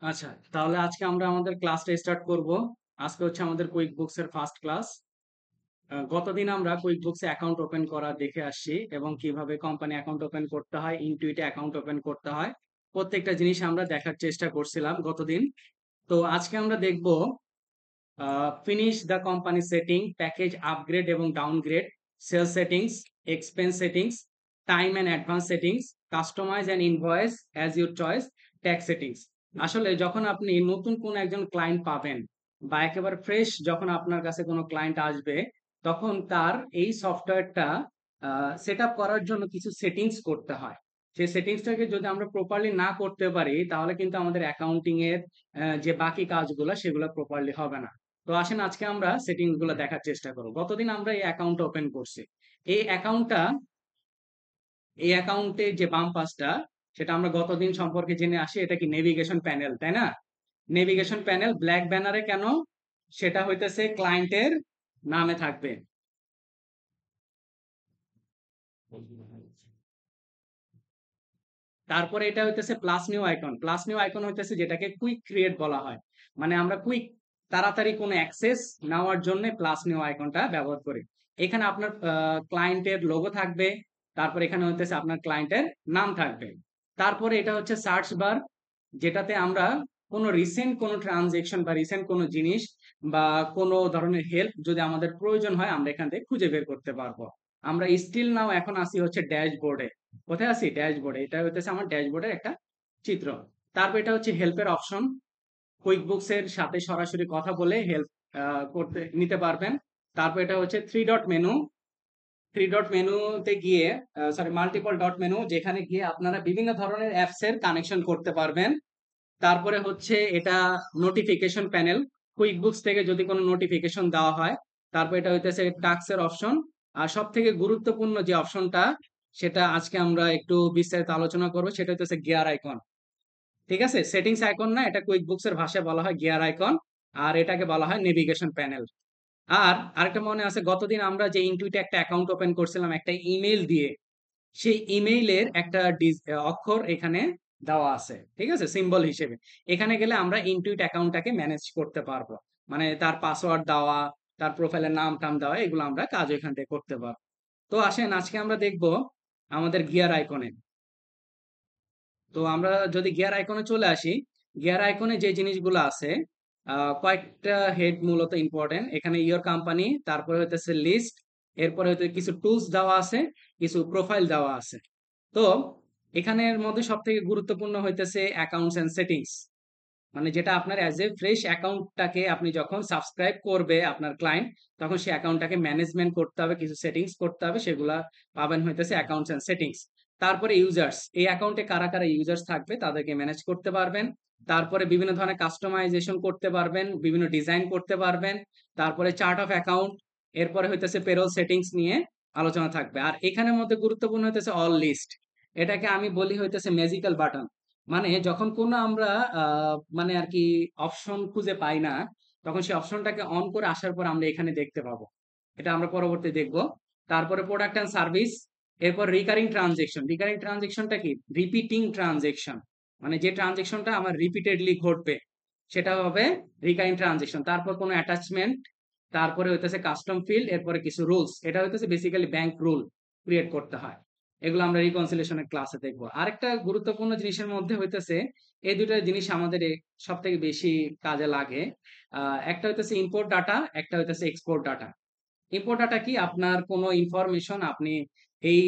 আচ্ছা, তাহলে আজকে আমরা আমাদের ক্লাসটা স্টার্ট করব। আজকে হচ্ছে আমাদের কুইক বুকস এর ফার্স্ট ক্লাস। গতদিন আমরা কুইক বুকস এ অ্যাকাউন্ট ওপেন করা দেখে আসছি এবং কিভাবে কোম্পানি অ্যাকাউন্ট ওপেন করতে হয়, ইনটুইটে অ্যাকাউন্ট ওপেন করতে হয়। প্রত্যেকটা জিনিস আমরা দেখার চেষ্টা করছিলাম গতদিন। তো আজকে আমরা দেখব finish the company setting, package upgrade এবং downgrade, sale settings, expense settings, time and advance settings, customize and invoice as your choice, tax settings. আসলে যখন আপনি নতুন কোন একজন ক্লায়েন্ট পাবেন বা একেবারে ফ্রেশ যখন আপনার কাছে কোনো ক্লায়েন্ট আসবে, তখন তার এই সফটওয়্যারটা সেট আপ করার জন্য কিছু সেটিংস করতে হয়। সেই সেটিংসটাকে যদি আমরা প্রপারলি না করতে পারি, তাহলে কিন্তু আমাদের অ্যাকাউন্টিং এর যে বাকি কাজগুলো সেগুলো প্রপারলি হবে না। তো আসেন আজকে আমরা সেটিংস গুলো দেখার চেষ্টা করব। গতদিন আমরা এই অ্যাকাউন্ট ওপেন করছি। এই অ্যাকাউন্টটা এই অ্যাকাউন্টে যে বাম পাশটা, সেটা আমরা গতদিন সম্পর্কে জেনে আসি। এটা কি নেভিগেশন প্যানেল, তাই না? নেভিগেশন প্যানেল ব্ল্যাক ব্যানারে কেন? সেটা হইতেছে ক্লায়েন্টের নামে থাকবে। তারপরে এটা হইতেছে plus new icon. Plus new icon হইতেছে যেটাকে কুইক ক্রিয়েট বলা হয়। মানে আমরা কুইক তাড়াতাড়ি কোনো অ্যাক্সেস নেওয়ার জন্য প্লাস নিউ আইকনটা ব্যবহার করি। এখানে আপনার ক্লায়েন্টের লোগো থাকবে। তারপর এখানে হইতেছে আপনার ক্লায়েন্টের নাম থাকবে। তারপরে এটা হচ্ছে সার্চ বার, যেটাতে আমরা কোনো রিসেন্ট কোনো ট্রানজেকশন বা রিসেন্ট কোনো জিনিস বা কোনো ধরনের হেল্প যদি আমাদের প্রয়োজন হয়, আমরা এখান থেকে খুঁজে বের করতে পারবো। আমরা স্টিল নাও এখন আসি হচ্ছে ড্যাশবোর্ডে। কোথায় আছি? ড্যাশবোর্ডে। এটা হইতেছে আমার ড্যাশবোর্ডের একটা চিত্র। তারপর এটা হচ্ছে হেল্পের অপশন। কুইক বুকস এর সাথে সরাসরি কথা বলে হেল্প করতে নিতে পারবেন। তারপর এটা হচ্ছে three dot menu. Three dot মেনুতে গিয়ে, সরি, মাল্টিপল ডট মেনু, যেখানে গিয়ে আপনারা বিভিন্ন ধরনের অ্যাপস এর কানেকশন করতে পারবেন। তারপরে হচ্ছে এটা নোটিফিকেশন প্যানেল। কুইক বুকস থেকে যদি কোনো নোটিফিকেশন দেওয়া হয়। তারপর এটা হইতেছে টাস্কের অপশন। আর সব থেকে গুরুত্বপূর্ণ যে অপশনটা, সেটা আজকে আমরা একটু বিস্তারিত আলোচনা করবো, সেটা হইতেছে গিয়ার আইকন। ঠিক আছে, সেটিংস আইকন না, এটা কুইক বুকস এর ভাষায় বলা হয় গিয়ার আইকন। আর এটাকে বলা হয় নেভিগেশন প্যানেল। আর আরেকটা মনে আছে, গতদিন আমরা যে ইনটুইটে একটা অ্যাকাউন্ট ওপেন করছিলাম একটা ইমেল দিয়ে, সেই ইমেইলের একটা অক্ষর এখানে দেওয়া আছে, ঠিক আছে, সিম্বল হিসেবে। এখানে গেলে আমরা ইনটুইট অ্যাকাউন্টটাকে ম্যানেজ করতে পারবো। মানে তার পাসওয়ার্ড দেওয়া, তার প্রোফাইলের নাম টাম দেওয়া, এগুলো আমরা কাজ এখান থেকে করতে পারবো। তো আসেন আজকে আমরা দেখব আমাদের গিয়ার আইকনে। তো আমরা যদি গিয়ার আইকনে চলে আসি, গিয়ার আইকনে যে জিনিসগুলো আছে, কয়েকটা হেড মূলত ইম্পর্টেন্ট। এখানে ইয়োর কোম্পানি, তারপরে হইতেছে লিস্ট, এরপরে হয়তো কিছু টুলস দেওয়া আছে, কিছু প্রোফাইল দেওয়া আছে। তো এখানের মধ্যে সব থেকে গুরুত্বপূর্ণ হইতেছে অ্যাকাউন্টস এন্ড সেটিংস। মানে যেটা আপনার অ্যাজ এ ফ্রেশ অ্যাকাউন্টটাকে আপনি যখন সাবস্ক্রাইব করবে আপনার ক্লায়েন্ট, তখন সেই অ্যাকাউন্টটাকে ম্যানেজমেন্ট করতে হবে, কিছু সেটিংস করতে হবে, সেগুলা পাবেন হইতেছে অ্যাকাউন্টস এন্ড সেটিংস। তারপরে ইউজার্স, এই অ্যাকাউন্টে কারা কারা ইউজার্স থাকবে তাদেরকে ম্যানেজ করতে পারবেন। তারপরে বিভিন্ন ধরনের কাস্টমাইজেশন করতে পারবেন, বিভিন্ন ডিজাইন করতে পারবেন। তারপরে চার্ট অফ অ্যাকাউন্ট, এরপরে হইতেছে পেরোল সেটিংস নিয়ে আলোচনা থাকবে। আর এখানের মধ্যে গুরুত্বপূর্ণ হইতেছে অল লিস্ট। এটাকে আমি বলি হইতেছে ম্যাজিক্যাল বাটন। মানে যখন কোনো আমরা মানে আর কি অপশন খুঁজে পাই না, তখন সেই অপশনটাকে অন করে আসার পর আমরা এখানে দেখতে পাবো। এটা আমরা পরবর্তী দেখব। তারপরে প্রোডাক্ট অ্যান্ড সার্ভিস, এরপর রিকারিং ট্রানজেকশন। রিকারিং ট্রানজেকশনটা কি? Repeating transaction. মানে যে ট্রানজেকশনটা আমার রিপিটেডলি ঘটবে, সেটা হবে রিকারিং ট্রানজেকশন। তারপর কোনো অ্যাটাচমেন্ট, তারপরে হইতেছে কাস্টম ফিল্ড, এরপরে কিছু রুলস। এটা হইতেছে বেসিক্যালি ব্যাংক রুল ক্রিয়েট করতে হয়। এগুলো আমরা রিকনসিলিয়েশনের ক্লাসে দেখবো। আরেকটা গুরুত্বপূর্ণ জিনিসের মধ্যে হইতেছে, এই দুটো জিনিস আমাদের সব থেকে বেশি কাজে লাগে। একটা হইতেছে ইম্পোর্ট ডাটা, একটা হইতেছে এক্সপোর্ট ডাটা। ইম্পোর্ট ডাটা কি? আপনার কোনো ইনফরমেশন আপনি এই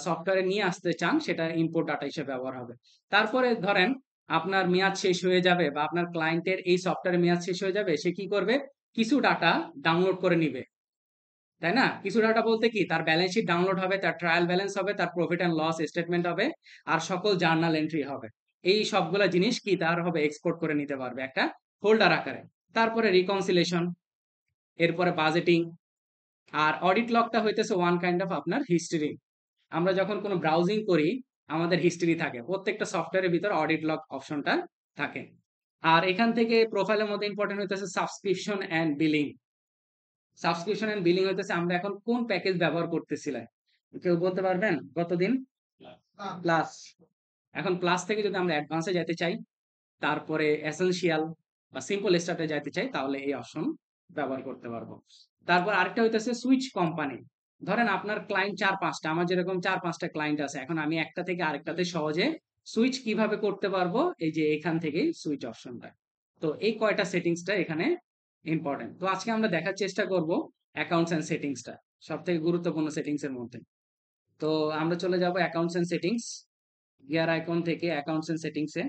সফটওয়্যারে নিয়ে আসতে চান, সেটা ইম্পোর্ট ডাটা হিসেবে ব্যবহার হবে। তারপরে ধরেন আপনার মেয়াদ শেষ হয়ে যাবে বা আপনার ক্লায়েন্টের এই সফটওয়্যারের মেয়াদ শেষ হয়ে যাবে, সে কি করবে? কিছু ডাটা ডাউনলোড করে নিবে, তাই না? কিছু ডাটা বলতে কি? তার ব্যালেন্স শিট ডাউনলোড হবে, তার ট্রায়াল ব্যালেন্স হবে, তার প্রফিট অ্যান্ড লস স্টেটমেন্ট হবে, আর সকল জার্নাল এন্ট্রি হবে। এই সবগুলা জিনিস কি তার হবে? এক্সপোর্ট করে নিতে পারবে একটা ফোল্ডার আকারে। তারপরে রিকনসিলেশন, এরপরে বাজেটিং। আর অডিট লগটা হইতেছে ওয়ান কাইন্ড অফ আপনার হিস্ট্রি। আমরা যখন কোনো ব্রাউজিং করি, আমাদের হিস্ট্রি থাকে, প্রত্যেকটা সফটওয়্যারের ভিতর অডিট লগ অপশনটা থাকে। আর এখান থেকে প্রোফাইলের মধ্যে ইম্পর্টেন্ট হইতেছে subscription and billing. Subscription and billing হইতেছে আমরা এখন কোন প্যাকেজ ব্যবহার করতেছিলাম, কেউ বলতে পারবেন? গতদিন প্লাস। এখন প্লাস থেকে যদি আমরা অ্যাডভান্সে যেতে চাই, তারপরে এসেনশিয়াল বা সিম্পল স্টার্টে যাইতে চাই, তাহলে এই অপশন ব্যবহার করতে পারবো। তারপর আরেকটা হইতেছে সুইচ কোম্পানি। ধরেন আপনার ক্লায়েন্ট 4-5টা, আমার যেরকম 4-5টা ক্লায়েন্ট আছে, এখন আমি একটা থেকে আরেকটাতে সহজে সুইচ কিভাবে করতে পারবো, এই যে এখান থেকেই সুইচ অপশনটা। তো এই কয়টা সেটিংসটা এখানে ইম্পর্টেন্ট। তো আজকে আমরা দেখার চেষ্টা করব অ্যাকাউন্টস এন্ড সেটিংসটা, সব থেকে গুরুত্বপূর্ণ সেটিংস এর মধ্যে। তো আমরা চলে যাব accounts and settings, gear icon থেকে অ্যাকাউন্টস এন্ড সেটিংসে।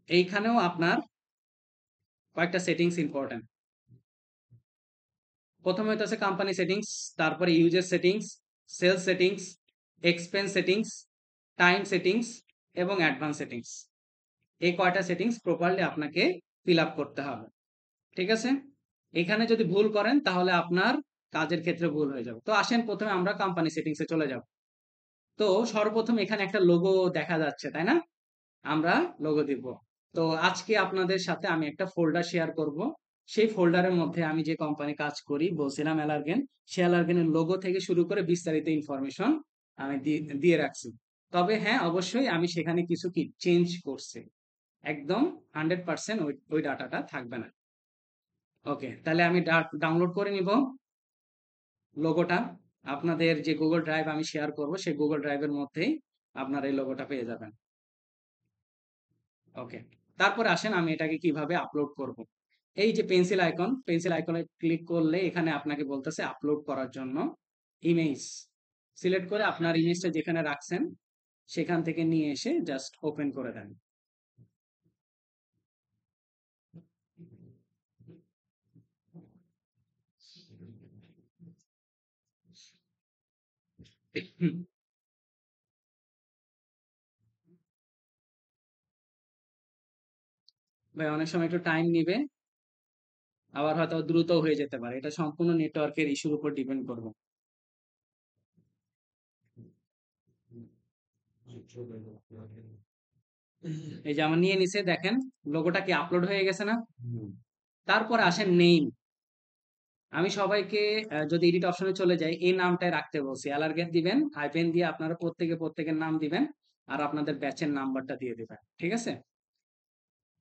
এইখানেও আপনার কয়েকটা সেটিংস ইম্পর্টেন্ট। প্রথমে হইতেছে কোম্পানি সেটিংস, তারপরে user settings, sales settings, expense settings, time settings এবং অ্যাডভান্স সেটিংস। এই কয়টা সেটিংস প্রপারলি আপনাকে ফিল আপ করতে হবে, ঠিক আছে? এখানে যদি ভুল করেন তাহলে আপনার কাজের ক্ষেত্রে ভুল হয়ে যাবে। তো আসেন প্রথমে আমরা কোম্পানি সেটিংসে চলে যাব। তো সর্বপ্রথম এখানে একটা লোগো দেখা যাচ্ছে, তাই না? আমরা লোগো দিব। তো আজকে আপনাদের সাথে আমি একটা ফোল্ডার শেয়ার করব। সেই ফোল্ডারের মধ্যে আমি যে কোম্পানি কাজ করি বলছিলাম অ্যালার্গেন, সেই অ্যালার্গেনের লোগো থেকে শুরু করে বিস্তারিত ইনফরমেশন আমি দিয়ে রাখছি। তবে হ্যাঁ, অবশ্যই আমি সেখানে কিছু কি চেঞ্জ করছি, একদম 100% ওই ডাটাটা থাকবে না। ওকে, তাহলে আমি ডাউনলোড করে নিব লোগোটা। আপনাদের যে গুগল ড্রাইভ আমি শেয়ার করব, সেই গুগল ড্রাইভের মধ্যেই আপনার এই লোগোটা পেয়ে যাবেন। ওকে, তারপরে আসেন আমি এটাকে কিভাবে আপলোড করব। এই যে পেন্সিল আইকন, পেন্সিল আইকনে ক্লিক করলে এখানে আপনাকে বলতেছে আপলোড করার জন্য ইমেজ সিলেক্ট করে আপনার ইমেজটা যেখানে রাখছেন সেখান থেকে নিয়ে এসে জাস্ট ওপেন করে দেন। ভাই অনেক সময় একটু টাইম নিবে, আবার হয়তো দ্রুত হয়ে যেতে পারে, এটা সম্পূর্ণ নেটওয়ার্কের ইস্যুর উপর ডিপেন্ড করবে। এই যে আমার নিয়ে নিছে, দেখেন লোগোটা কি আপলোড হয়ে গেছে না? তারপর আসেন নেম। আমি সবাইকে যদি এডিট অপশনে চলে যাই, এই নামটাই রাখতে বলছি, অ্যালার্গেন দিবেন, হাইফেন দিয়ে আপনারা প্রত্যেকের নাম দিবেন আর আপনাদের ব্যাচের নাম্বারটা দিয়ে দিবেন, ঠিক আছে?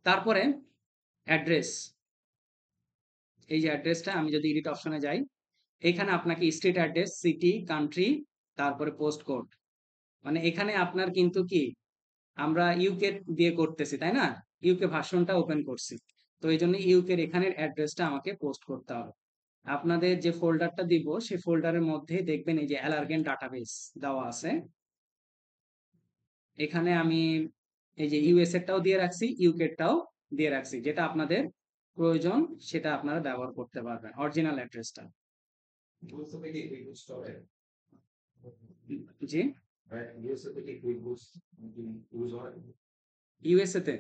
তারপরে অ্যাড্রেস, এই যে অ্যাড্রেসটা, আমি যদি এডিট অপশনে যাই, এখানে আপনাকে স্টেট অ্যাড্রেস, সিটি, কান্ট্রি, তারপরে পোস্ট কোড, মানে এখানে আপনার কিন্তু কি আমরা ইউকে দিয়ে করতেছি, তাই না? ইউকে ভার্সনটা ওপেন করছি, তো এই জন্য ইউকের এখানের অ্যাড্রেসটা আমাকে পোস্ট করতে হবে। আপনাদের যে ফোল্ডারটা দিব সেই ফোল্ডারের মধ্যে দেখবেন এই যে অ্যালার্গেন ডাটাবেস দেওয়া আছে। এখানে আমি এই যে ইউএস এরটাও দিয়ে রাখছি, ইউকেরটাও দিয়ে রাখছি, যেটা আপনাদের প্রয়োজন সেটা আপনারা ব্যবহার করতে পারবেন, অরিজিনাল অ্যাড্রেসটা। জি, ইউএসএ তে,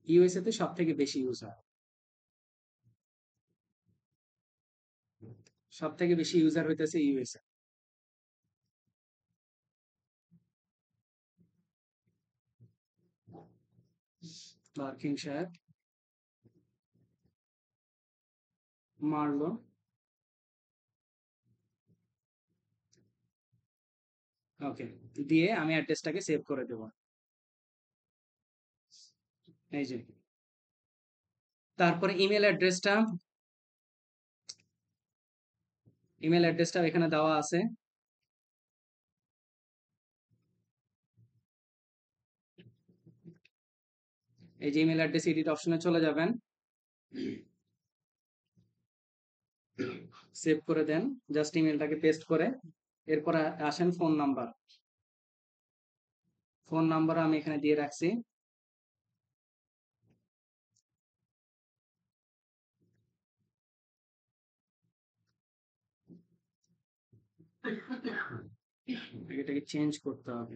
ইউএসএ তে সব থেকে বেশি ইউজ হয়, সব থেকে বেশি ইউজার হইতেছে ইউএসএ। বার্কিংশায়ার, মারলো, ওকে, দিয়ে আমি অ্যাড্রেসটাকে সেভ করে দেব, এই যে। তারপরে ইমেল অ্যাড্রেসটাও এখানে দেওয়া আছে। এই যে ইমেল অ্যাড্রেস এডিট অপশনে চলে যাবেন, সেভ করে দেন, জাস্ট ইমেলটাকে পেস্ট করে। এরপর আসেন ফোন নাম্বার, ফোন নাম্বার আমি এখানে দিয়ে রাখছি। এটাকে চেঞ্জ করতে হবে।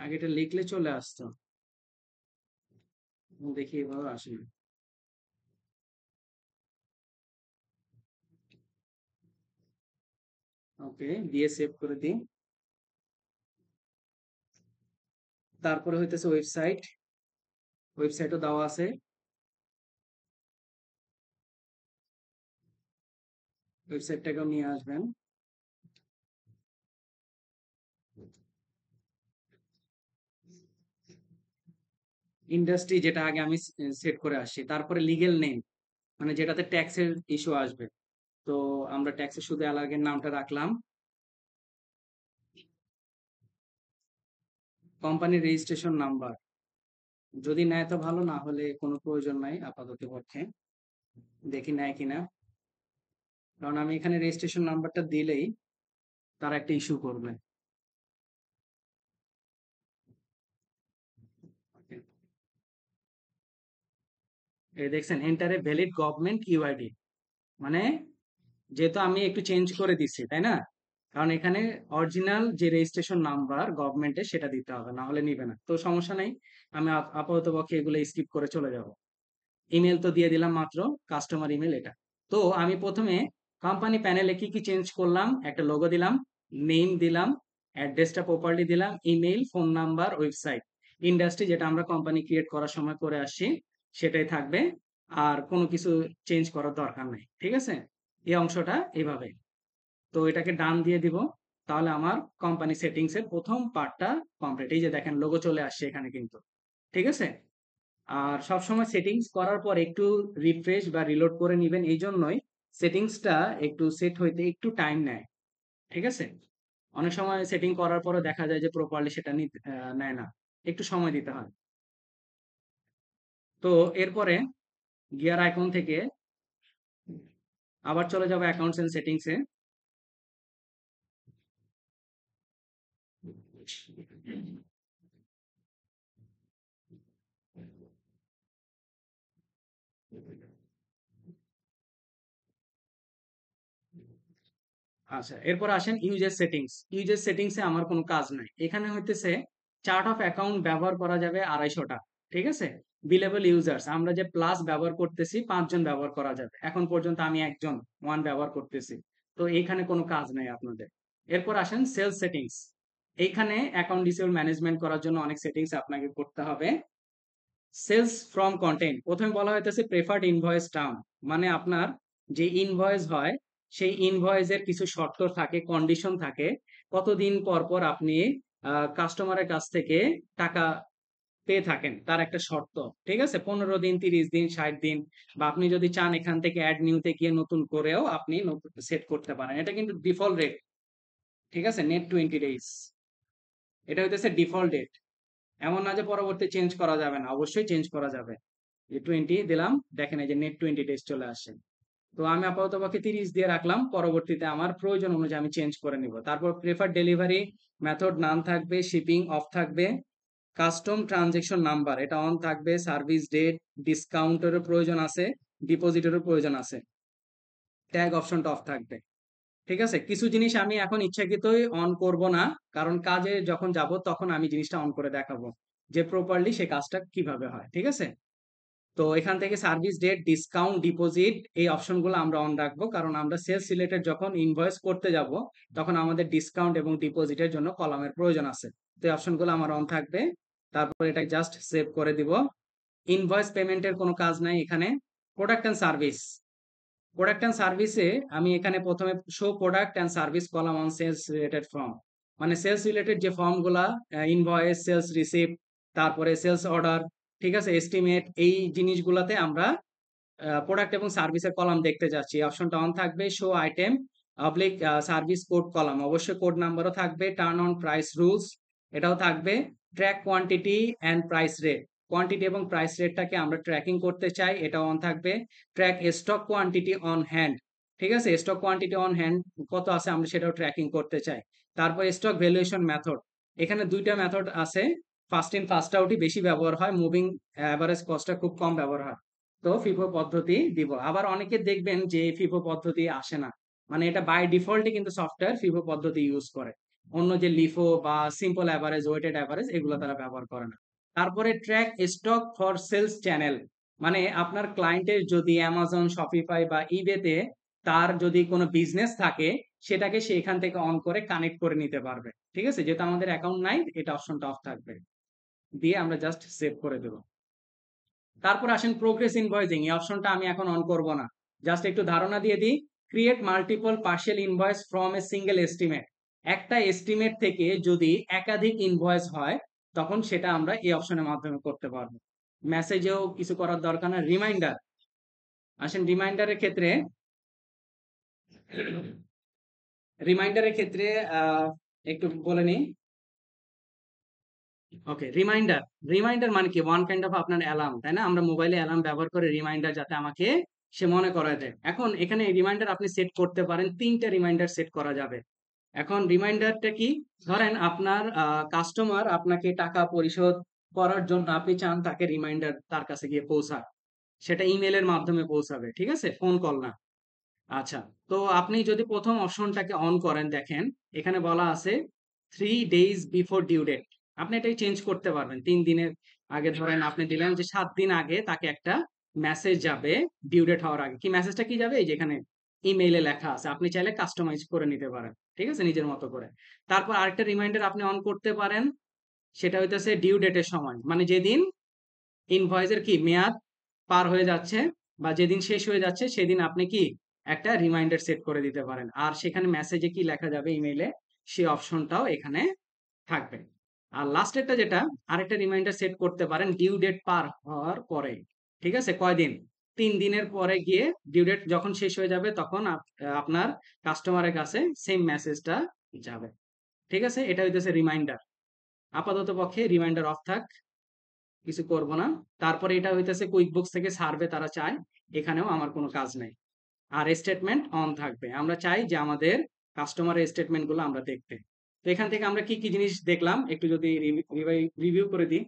আগে এটা লিখলে চলে আসতো, দেখি এভাবে আসে না। ওকে, দিয়ে সেভ করে দিই। তারপরে হইতেছে ওয়েবসাইট, ওয়েবসাইটও দেওয়া আছে। ওয়েবসাইটটাকেও নিয়ে আসবেন। ইন্ডাস্ট্রি যেটা আগে আমি সেট করে আসছি, তারপরে লিগেল নেম, মানে যেটাতে ট্যাক্সের ইস্যু আসবে। তো আমরা ট্যাক্সের শুধু এলাকার নামটা রাখলাম। কোম্পানির রেজিস্ট্রেশন নাম্বার যদি নেয় তো ভালো, না হলে কোনো প্রয়োজন নাই আপাতত পক্ষে। দেখি নেয় কিনা, কারণ আমি এখানে রেজিস্ট্রেশন নাম্বারটা দিলেই তারা একটা ইস্যু করবে। এই দেখছেন, enter a valid government UID, মানে যেহেতু আমি একটু চেঞ্জ করে দিচ্ছি তাই না, কারণ এখানে অরিজিনাল যে রেজিস্ট্রেশন নাম্বার গভর্নমেন্টের সেটা দিতে হবে, না হলে নিবে না। তো সমস্যা নেই, আমি আপাতত পক্ষে এগুলো স্কিপ করে চলে যাব। ইমেল তো দিয়ে দিলাম মাত্র, কাস্টমার ইমেল এটা। তো আমি প্রথমে কোম্পানি প্যানেলে কি কি চেঞ্জ করলাম, একটা লোগো দিলাম, নেম দিলাম, অ্যাড্রেসটা প্রপারলি দিলাম, email, phone number, website, industry যেটা আমরা কোম্পানি ক্রিয়েট করার সময় করে আসছি সেটাই থাকবে। আর কোনো কিছু চেঞ্জ করার দরকার নাই, ঠিক আছে। এই অংশটা এইভাবে। তো এটাকে ডান দিয়ে দিব, তাহলে আমার কোম্পানি সেটিংস এর প্রথম পার্টটা কমপ্লিট। এই যে দেখেন লোগো চলে আসছে এখানে কিন্তু, ঠিক আছে। আর সবসময় সেটিংস করার পর একটু রিফ্রেশ বা রিলোড করে নিবেন, এই জন্যই সেটিংসটা একটু সেট হইতে একটু টাইম নেয়, ঠিক আছে। অনেক সময় সেটিং করার পরও দেখা যায় যে প্রপারলি সেটা নেয় না, একটু সময় দিতে হয়। তো এরপরে গিয়ার আইকন থেকে আবার চলে যাবো অ্যাকাউন্টস এন্ড সেটিংস এ। আচ্ছা, এরপর আসেন ইউজার সেটিংস। ইউজার সেটিংসে আমার কোনো কাজ নাই, এখানে হইতেছে চার্ট অফ অ্যাকাউন্ট ব্যবহার করা যাবে 250টা, ঠিক আছে। বিলেবল ইউজার্স আমরা যে প্লাস ব্যবহার করতেছি 5 জন ব্যবহার করা যাবে, এখন পর্যন্ত আমি একজন ওয়ান ব্যবহার করতেছি। তো এইখানে কোনো কাজ নাই আপনাদের। এরপর আসেন সেলস সেটিংস। এইখানে অ্যাকাউন্ট ডিসেবল ম্যানেজমেন্ট করার জন্য অনেক সেটিংস আপনাকে করতে হবে। সেলস ফ্রম কন্টেন্ট, প্রথমে বলা হইতেছে প্রেফার্ড ইনভয়েস টার্ম, মানে আপনার যে ইনভয়েস হয় সেই ইনভয়েসের কিছু শর্ত থাকে, কন্ডিশন থাকে, কতদিন পর পর আপনি কাস্টমারের কাছ থেকে টাকা পেয়ে থাকেন তার একটা শর্ত, ঠিক আছে। 15 দিন, 30 দিন, 60 দিন, বা আপনি যদি চান এখান থেকে অ্যাড নিউতে গিয়ে নতুন করেও আপনি সেট করতে পারেন। এটা কিন্তু ডিফল্ট রেট, ঠিক আছে, নেট 20 ডেজ, এটা হইতেছে ডিফল্ট রেট। এমন না যে পরবর্তী চেঞ্জ করা যাবে না, অবশ্যই চেঞ্জ করা যাবে। যে 20 দিলাম, দেখেন এই যে নেট 20 ডেজ চলে আসছে। তো আমি আপাতত পক্ষে 30 দিয়ে রাখলাম, পরবর্তীতে আমার প্রয়োজন অনুযায়ী আমি চেঞ্জ করে নিব। তারপর প্রেফার ডেলিভারি মেথড নাম থাকবে, শিপিং অফ থাকবে, কাস্টম ট্রানজেকশন নাম্বার এটা অন থাকবে, সার্ভিস ডেট, ডিসকাউন্টেরও প্রয়োজন আছে, ডিপোজিটেরও প্রয়োজন আছে, ট্যাগ অপশনটা অফ থাকবে, ঠিক আছে। কিছু জিনিস আমি এখন ইচ্ছাকৃতই অন করব না, কারণ কাজে যখন যাব তখন আমি জিনিসটা অন করে দেখাবো যে প্রপারলি সে কাজটা কিভাবে হয়, ঠিক আছে। তো এখান থেকে সার্ভিস ডেট, ডিসকাউন্ট, ডিপোজিট এই অপশনগুলো আমরা অন রাখবো, কারণ আমরা সেলস রিলেটেড যখন ইনভয়েস করতে যাব তখন আমাদের ডিসকাউন্ট এবং ডিপোজিটের জন্য কলামের প্রয়োজন আছে। তো এই অপশনগুলো আমার অন থাকবে। তারপর এটা জাস্ট সেভ করে দিব। ইনভয়েস পেমেন্টের কোনো কাজ নাই এখানে। Product and service, product and সার্ভিসে আমি এখানে প্রথমে show product and service column on sales related form, মানে সেলস রিলেটেড যে ফর্মগুলা, ইনভয়েস, সেলস রিসিপ্ট, তারপরে সেলস অর্ডার, ঠিক আছে, এস্টিমেট, এই জিনিসগুলাতে আমরা প্রোডাক্ট এবং সার্ভিসের কলাম দেখতে যাচ্ছি, এই অপশনটা অন থাকবে। Show item oblique service code column, অবশ্যই কোড নাম্বারও থাকবে। টার্ন অন প্রাইস রুলস এটাও থাকবে। Track quantity and price rate, quantity এবং প্রাইস রেটটাকে আমরা ট্র্যাকিং করতে চাই, এটাও অন থাকবে। Track stock quantity on hand, ঠিক আছে, স্টক কোয়ান্টিটি অন হ্যান্ড কত আছে আমরা সেটাও ট্র্যাকিং করতে চাই। তারপর স্টক ভ্যালুয়েশন মেথড, এখানে দুইটা মেথড আছে, ফার্স্ট ইন ফার্স্ট আউটই বেশি ব্যবহার হয়, মুভিং অ্যাভারেজ কস্টটা খুব কম ব্যবহার হয়। তো ফিফো পদ্ধতি দিব। আবার অনেকে দেখবেন যে ফিফো পদ্ধতি আসে না, মানে এটা বাই ডিফল্টে কিন্তু সফটওয়্যার ফিফো পদ্ধতি ইউজ করে। অন্য যে লিফো বা সিম্পল অ্যাভারেজ, ওয়েটেড অ্যাভারেজ এগুলো তারা ব্যবহার করে না। তারপরে track stock for sales channel, মানে আপনার ক্লায়েন্টের যদি অ্যামাজন, শপিফাই বা ইবেতে তার যদি কোনো বিজনেস থাকে সেটাকে সে এখান থেকে অন করে কানেক্ট করে নিতে পারবে। ঠিক আছে, যেহেতু আমাদের অ্যাকাউন্ট নাই এটা অপশনটা অফ থাকবে, দিয়ে আমরা জাস্ট সেভ করে দেব। তারপর আসেন প্রোগ্রেস ইনভয়েসিং, এই অপশনটা আমি এখন অন করব না, জাস্ট একটু ধারণা দিয়ে দিই। Create multiple partial invoice from a single estimate, একটা এস্টিমেট থেকে যদি একাধিক ইনভয়েস হয় তখন সেটা আমরা এই অপশনের মাধ্যমে করতে পারবো। মেসেজেও কিছু করার দরকার না। রিমাইন্ডার, আসেন রিমাইন্ডারের ক্ষেত্রে, রিমাইন্ডারের ক্ষেত্রে একটু বলে নিই। ওকে, রিমাইন্ডার, রিমাইন্ডার মানে কি, ওয়ান কাইন্ড অফ আপনার অ্যালার্ম, তাই না? আমরা মোবাইলে অ্যালার্ম ব্যবহার করে রিমাইন্ডার যাতে আমাকে সে মনে করায় দেয়। এখন এখানে রিমাইন্ডার আপনি সেট করতে পারেন, 3টা রিমাইন্ডার সেট করা যাবে। এখন রিমাইন্ডারটা কি, ধরেন আপনার কাস্টমার আপনাকে টাকা পরিশোধ করার জন্য আপনি চান তাকে রিমাইন্ডার তার কাছে গিয়ে পৌঁছাক, সেটা ইমেলের মাধ্যমে পৌঁছাবে, ঠিক আছে, ফোন কল না। আচ্ছা, তো আপনি যদি প্রথম অপশনটাকে অন করেন, দেখেন এখানে বলা আছে 3 days বিফোর ডিউ ডেট। আপনি এটাই চেঞ্জ করতে পারবেন, 3 দিনের আগে ধরেন আপনি দিলেন যে 7 দিন আগে তাকে একটা মেসেজ যাবে ডিউ ডেট হওয়ার আগে। কি মেসেজটা কি যাবে, এই যেখানে ইমেইলে লেখা আছে, আপনি চাইলে কাস্টমাইজ করে নিতে পারেন, ঠিক আছে, নিজের মতো করে। তারপর আরেকটা রিমাইন্ডার আপনি অন করতে পারেন, সেটা হইতেছে ডিউ ডেটের সময়, মানে যেদিন ইনভয়েসের কি মেয়াদ পার হয়ে যাচ্ছে বা যেদিন শেষ হয়ে যাচ্ছে সেদিন আপনি কি একটা রিমাইন্ডার সেট করে দিতে পারেন, আর সেখানে মেসেজে কি লেখা যাবে ইমেইলে সেই অপশনটাও এখানে থাকবে। আর লাস্টেরটা যেটা, আরেকটা রিমাইন্ডার সেট করতে পারেন ডিউ ডেট পার হওয়ার পরে, ঠিক আছে, কয়দিন, 3 দিনের পরে গিয়ে ডিউ ডেট যখন শেষ হয়ে যাবে তখন আপনার কাস্টমারের কাছে সেম মেসেজটা যাবে। ঠিক আছে, এটা হইতেছে রিমাইন্ডার। আপাতত পক্ষে রিমাইন্ডার অফ থাক, কিছু করব না। তারপরে এটা হইতেছে কুইকবুকস থেকে সার্ভে তারা চায়, এখানেও আমার কোনো কাজ নাই। আর স্টেটমেন্ট অন থাকবে, আমরা চাই যে আমাদের কাস্টমারের স্টেটমেন্ট গুলো আমরা দেখতে। তো এখান থেকে আমরা কি কি জিনিস দেখলাম একটু যদি রিভিউ করে দিই।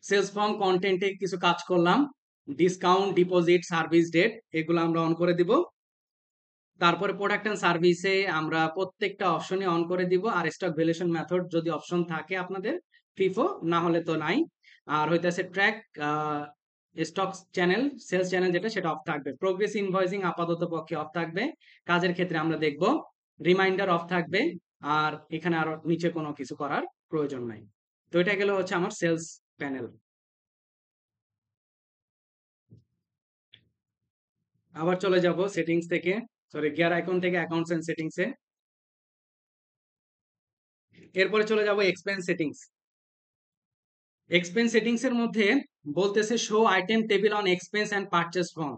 সেলস ফর্ম কন্টেন্টে কিছু কাজ করলাম, ডিসকাউন্ট, ডিপোজিট, সার্ভিস ডেট এগুলো আমরা অন করে দিব। তারপরে প্রোডাক্ট এন্ড সার্ভিসে আমরা প্রত্যেকটা অপশনে অন করে দিব, আর স্টক ভ্যালুয়েশন মেথড যদি অপশন থাকে আপনাদের ফিফো, না হলে তো নাই। আর হইতাছে track stock channel, sales channel যেটা সেটা অফ থাকবে। প্রোগ্রেস ইনভয়েসিং আপাতত পক্ষে অফ থাকবে, কাজের ক্ষেত্রে আমরা দেখব। রিমাইন্ডার অফ থাকবে, আর এখানে আরো নিচে কোনো কিছু করার প্রয়োজন নাই। তো এটা গেল হচ্ছে আমার সেলস প্যানেল। আবার চলে যাব সেটিংস থেকে, সরি গিয়ার আইকন থেকে অ্যাকাউন্টস এন্ড সেটিংসে, এরপরে চলে যাব এক্সপেন্স সেটিংস। এক্সপেন্স সেটিংস এর মধ্যে বলতেছে show item table on expense and purchase form,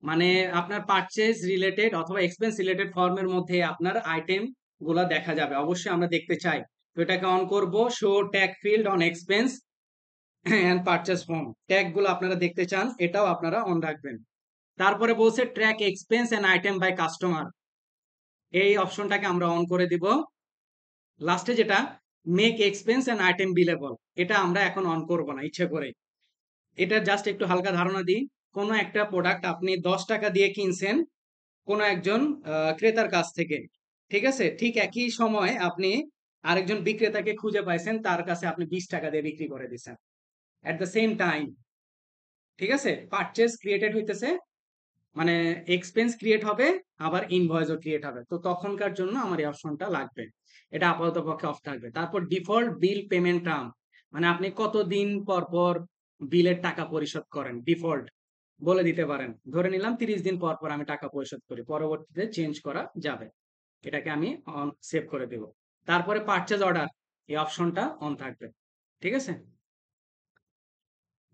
মানে আপনার পারচেজ রিলেটেড অথবা এক্সপেন্স রিলেটেড ফর্মের মধ্যে আপনার আইটেম গুলা দেখা যাবে, অবশ্যই আমরা দেখতে চাই। তো এটাকে অন করব, show tag field on expense and purchase form, tag গুলো আপনারা দেখতে চান, এটাও আপনারা অন রাখবেন। তারপরে বলছে track expense and item by customer, এই অপশনটাকে আমরা অন করে দিব। লাস্টে যেটা make expense and item billable, এটা আমরা এখন অন করব না ইচ্ছে করে। এটা জাস্ট একটু হালকা ধারণা দিই। কোনো একটা প্রোডাক্ট আপনি 10 টাকা দিয়ে কিনছেন কোনো একজন ক্রেতার কাছ থেকে, ঠিক আছে, ঠিক একই সময় আপনি আরেকজন বিক্রেতাকে খুঁজে পাইছেন, তার কাছে আপনি 20 টাকা দিয়ে বিক্রি করে দিচ্ছেন এট দ্য সেম টাইম। ঠিক আছে, পারচেজ ক্রিয়েটেড হইতেছে, মানে এক্সপেন্স ক্রিয়েট হবে, আবার ইনভয়েসও ক্রিয়েট হবে, তো তখনকার জন্য আমার এই অপশনটা লাগবে, এটা আপাতত পক্ষে অফ থাকবে। তারপর ডিফল্ট বিল পেমেন্ট টার্ম, মানে আপনি কতদিন পর পর বিলের টাকা পরিশোধ করেন, ডিফল্ট বলে দিতে পারেন। ধরে নিলাম 30 দিন পর পর আমি টাকা পরিশোধ করি, পরবর্তীতে চেঞ্জ করা যাবে, এটাকে আমি অন সেভ করে দেব। তারপরে পারচেজ অর্ডার, এই অপশনটা অন থাকবে, ঠিক আছে,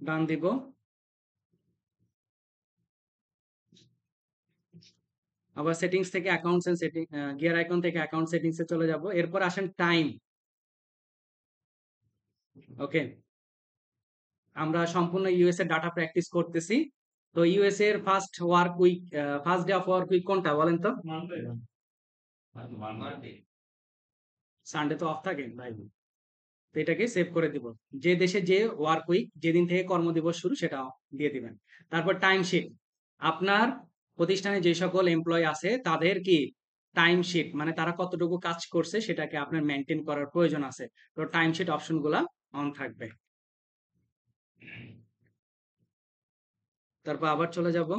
ডান দিব। আবার সেটিংস থেকে accounts and setting, gear icon থেকে অ্যাকাউন্ট সেটিংস এ চলে যাব। এরপর আসেন টাইম। ওকে, আমরা সম্পূর্ণ ইউএস এর ডাটা প্র্যাকটিস করতেছি। তো ইউএস এর first day of work week কোনটা বলেন তো? সানডে তো অফ থাকে ভাই। তো এটাকে সেভ করে দিব, যে দেশে যে ওয়ার্ক উইক যেদিন থেকে কর্মদিবস শুরু সেটা দিয়ে দিবেন। তারপর টাইম শিট, আপনার প্রতিষ্ঠানে যে সকল এমপ্লয় আছে তাদের কি টাইমশিট মানে তারা কতটুকু কাজ করছে সেটাকে আপনার মেনটেন করার প্রয়োজন আছে। তো টাইমশিট অপশনগুলা অন থাকবে। তারপর আবার চলে যাব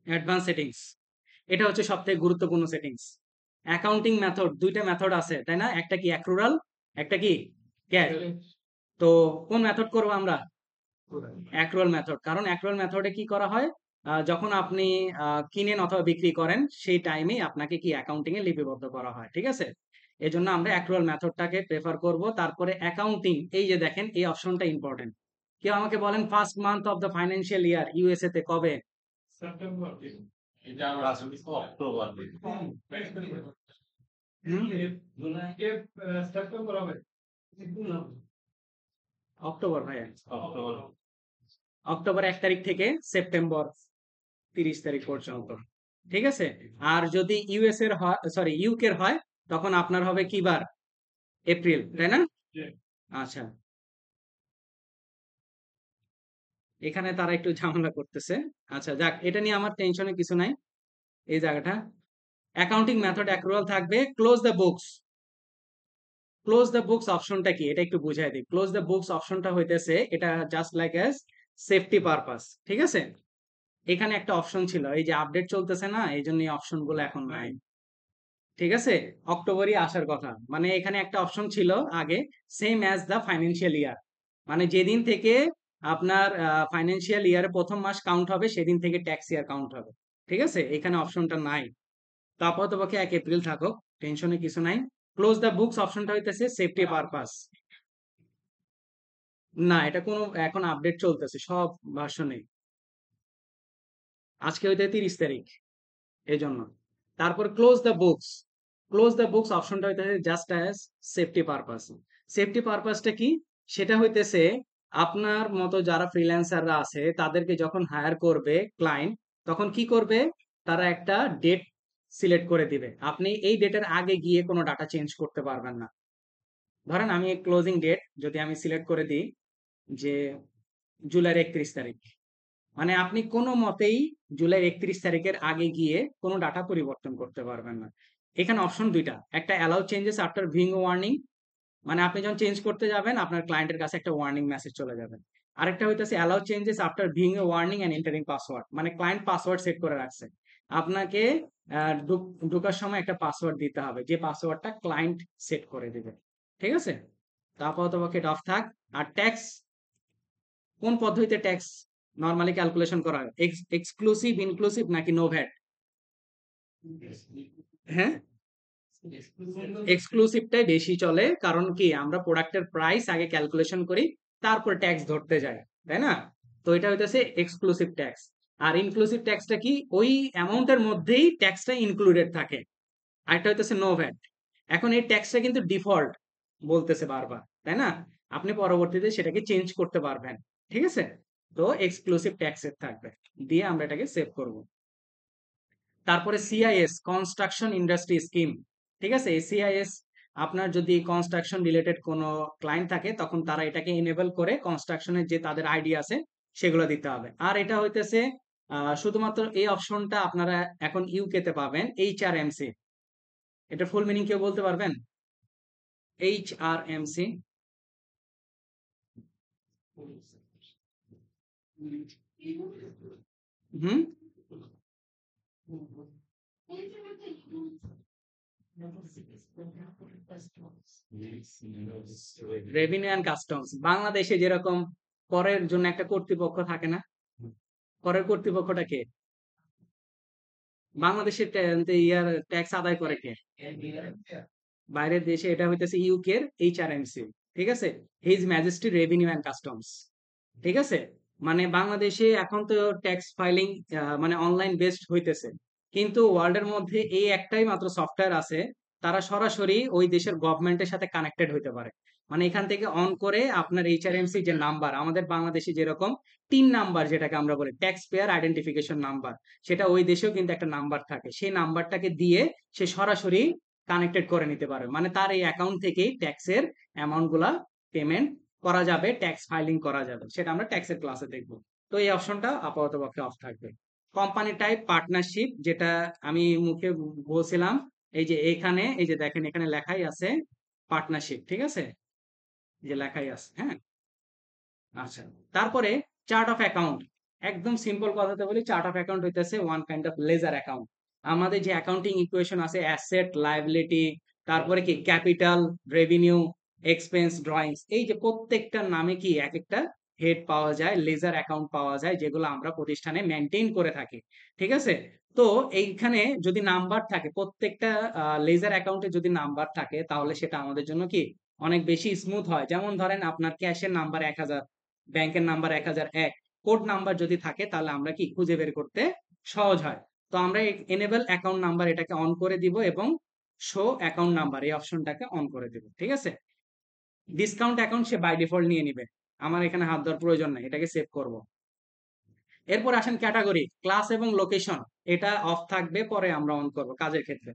অ্যাডভান্স সেটিংস। এটা হচ্ছে সবথেকে গুরুত্বপূর্ণ সেটিংস। অ্যাকাউন্টিং মেথড, দুইটা মেথড আছে তাই না? একটা কি অ্যাক্রুরাল, একটা কি ক্যাশ। তো কোন মেথড করব আমরা? Accrual method. কারণ অ্যাক্রুয়াল মেথডে কি করা হয়, যখন আপনি কিনেন অথবা বিক্রি করেন সেই টাইমেই আপনাকে কি অ্যাকাউন্টিং এ লিপিবদ্ধ করা হয়, ঠিক আছে? এজন্য আমরা অ্যাক্রুয়াল মেথডটাকে প্রেফার করব। তারপরে অ্যাকাউন্টিং, এই যে দেখেন এই অপশনটা ইম্পর্টেন্ট। কেউ আমাকে বলেন first month of the financial year USA তে কবে? অক্টোবর ভাইয়া। অক্টোবর 1 তারিখ থেকে সেপ্টেম্বর 30 তারিখ পর্যন্ত, ঠিক আছে? আর যদি ইউএস এর হয়, সরি ইউকে এর হয়, তখন আপনার হবে কি বার? এপ্রিল, তাই না? আচ্ছা, এখানে তারা একটু ঝামেলা করতেছে। আচ্ছা যাক, এটা নিয়ে আমার টেনশনের কিছু নাই। এই জায়গাটা অ্যাকাউন্টিং মেথড অ্যাক্রুয়াল থাকবে। Close the books, close the books অপশনটা কি এটা একটু বুঝাই দিই। ক্লোজ দ্য বুকস অপশনটা হইতেছে এটা just like as safety purpose, ঠিক আছে? এখানে একটা অপশন ছিল, এই যে আপডেট চলতেছে না, এই জন্য এই অপশন গুলো এখন নাই, ঠিক আছে? অক্টোবরই আসার কথা, মানে এখানে একটা অপশন ছিল আগে, same as the financial year, মানে যেদিন থেকে আপনার ফাইন্যান্সিয়াল ইয়ারের প্রথম মাস কাউন্ট হবে সেদিন থেকে ট্যাক্স ইয়ার কাউন্ট হবে, ঠিক আছে? এখানে অপশনটা নাই। তো আপাতপক্ষে 1 এপ্রিল থাকুক, টেনশনে কিছু নাই। ক্লোজ দ্য বুকস অপশনটা হইতেছে সেফটি পারপাস। না, এটা কোনো এখন আপডেট চলতেছে সব ভার্সনে, আজকে হইতে 30 তারিখ, এই জন্য। তারপর close the books, close the books অপশনটা হইতেছে just as safety purpose. Safety পারপাসটা কি? সেটা হইতেছে আপনার মতো যারা ফ্রিল্যান্সাররা আছে তাদেরকে যখন হায়ার করবে ক্লায়েন্ট, তখন কি করবে, তারা একটা ডেট সিলেক্ট করে দিবে, আপনি এই ডেটের আগে গিয়ে কোনো ডাটা চেঞ্জ করতে পারবেন না। ধরেন আমি ক্লোজিং ডেট যদি আমি সিলেক্ট করে দিই যে জুলাইয়ের 31 তারিখ, মানে আপনি কোনো মতেই জুলাই 31 তারিখের আগে গিয়ে কোনো ডাটা পরিবর্তন করতে পারবেন না। এখানে অপশন দুইটা, একটা allow changes after viewing warning, মানে আপনি যখন চেঞ্জ করতে যাবেন আপনার ক্লায়েন্টের কাছে একটা ওয়ার্নিং মেসেজ চলে যাবে। আরেকটা হইতেছে allow changes after viewing a warning and entering password, মানে ক্লায়েন্ট পাসওয়ার্ড সেট করে রাখছে, আপনাকে ঢোকার সময় একটা পাসওয়ার্ড দিতে হবে, যে পাসওয়ার্ডটা ক্লায়েন্ট সেট করে দিবে, ঠিক আছে? তো আপাতত এটা অফ থাক। আর ট্যাক্স, কোন পদ্ধতিতে ট্যাক্স নরমালি ক্যালকুলেশন করা হয়, এক্সক্লুসিভ, ইনক্লুসিভ নাকি নো ভ্যাট? হ্যাঁ, এক্সক্লুসিভটাই বেশি চলে, কারণ কি আমরা প্রোডাক্টের প্রাইস আগে ক্যালকুলেশন করি, তারপর ট্যাক্স ধরতে যাই, তাই না? তো এটা হইতেছে এক্সক্লুসিভ ট্যাক্স। আর ইনক্লুসিভ ট্যাক্সটা কি, ওই অ্যামাউন্টের মধ্যেই ট্যাক্সটা ইনক্লুডেড থাকে। আরেকটা হইতেছে নো ভ্যাট। এখন এই ট্যাক্সটা কিন্তু ডিফল্ট বলতেছে বারবার, তাই না? আপনি পরবর্তীতে সেটাকে চেঞ্জ করতে পারবেন, ঠিক আছে? তো এক্সক্লুসিভ ট্যাক্সের থাকবে, দিয়ে আমরা এটাকে সেভ করব। তারপরে সিআইএস, কনস্ট্রাকশন ইন্ডাস্ট্রি স্কিম, ঠিক আছে? এই সিআইএস, আপনার যদি কনস্ট্রাকশন রিলেটেড কোনো ক্লায়েন্ট থাকে তখন তারা এটাকে এনেবল করে কনস্ট্রাকশনের যে তাদের আইডিয়া আছে সেগুলো দিতে হবে। আর এটা হইতেছে শুধুমাত্র এই অপশনটা আপনারা এখন ইউকে তে পাবেন, এইচআরএমসি। এটা ফুল মিনিং কেউ বলতে পারবেন? এইচআরএমসি, হুম, রেভিনিউ অ্যান্ড কাস্টমস। বাংলাদেশে যেরকম করের জন্য একটা কর্তৃপক্ষ থাকে না, করের কর্তৃপক্ষটা কে? বাংলাদেশের ইয়ার ট্যাক্স আদায় করে কে? বাইরের দেশে এটা হইতেছে ইউকের এইচআরএমসি, ঠিক আছে? His majesty revenue and customs, ঠিক আছে? মানে বাংলাদেশে এখন তো ট্যাক্স ফাইলিং মানে অনলাইন বেসড হইতেছে, কিন্তু ওয়ার্ল্ডের মধ্যে এই একটাই মাত্র সফটওয়্যার আছে, তারা সরাসরি ওই দেশের গভর্নমেন্টের সাথে কানেক্টেড হইতে পারে। মানে এখান থেকে অন করে আপনার এইচআরএমসি যে নাম্বার, আমাদের বাংলাদেশে যেরকম টিন নাম্বার যেটাকে আমরা বলি ট্যাক্স পেয়ার আইডেন্টিফিকেশন নাম্বার, সেটা ওই দেশেও কিন্তু একটা নাম্বার থাকে, সেই নাম্বারটাকে দিয়ে সে সরাসরি কানেক্টেড করে নিতে পারে, মানে তার এই অ্যাকাউন্ট থেকেই ট্যাক্সের অ্যামাউন্ট গুলা পেমেন্ট করা যাবে, ট্যাক্স ফাইলিং করা যাবে, সেটা আমরা ট্যাক্সের ক্লাসে দেখব। তো এই অপশনটা আপাতত পক্ষে অফ থাকবে। কোম্পানি টাইপ পার্টনারশিপ, যেটা আমি মুখে বলছিলাম, এই যে এখানে এই যে দেখেন এখানে লেখাই আছে পার্টনারশিপ, ঠিক আছে, এই যে লেখাই আছে, হ্যাঁ। আচ্ছা, তারপরে চার্ট অফ অ্যাকাউন্ট। একদম সিম্পল কথাতে বলি, চার্ট অফ অ্যাকাউন্ট হইতেছে one kind of laser account. আমাদের যে অ্যাকাউন্টিং ইকুয়েশন আছে, অ্যাসেট, লায়াবিলিটি, তারপরে কি ক্যাপিটাল, রেভিনিউ, এক্সপেন্স, ড্রয়িংস, এই যে প্রত্যেকটার নামে কি এক একটা হেড পাওয়া যায়, লেজার অ্যাকাউন্ট পাওয়া যায়, যেগুলো আমরা প্রতিষ্ঠানে মেনটেন করে থাকি, ঠিক আছে। তো এইখানে যদি নাম্বার থাকে, প্রত্যেকটা লেজার অ্যাকাউন্টে যদি নাম্বার থাকে, তাহলে সেটা আমাদের জন্য কি অনেক বেশি স্মুথ হয়। যেমন ধরেন আপনার ক্যাশের নাম্বার 1000, ব্যাংকের নাম্বার 1001, কোড নাম্বার যদি থাকে তাহলে আমরা কি খুঁজে বের করতে সহজ হয়। তো আমরা এনেবল অ্যাকাউন্ট নাম্বার এটাকে অন করে দিব এবং শো অ্যাকাউন্ট নাম্বার এই অপশনটাকে অন করে দিব, ঠিক আছে। ডিসকাউন্ট অ্যাকাউন্ট সে বাই ডিফল্ট নিয়ে নিবে, আমার এখানে হাত দেওয়ার প্রয়োজন নেই, এটাকে সেভ করব। এরপর আসেন ক্যাটাগরি, ক্লাস এবং লোকেশন, এটা অফ থাকবে, পরে আমরা অন করব কাজের ক্ষেত্রে।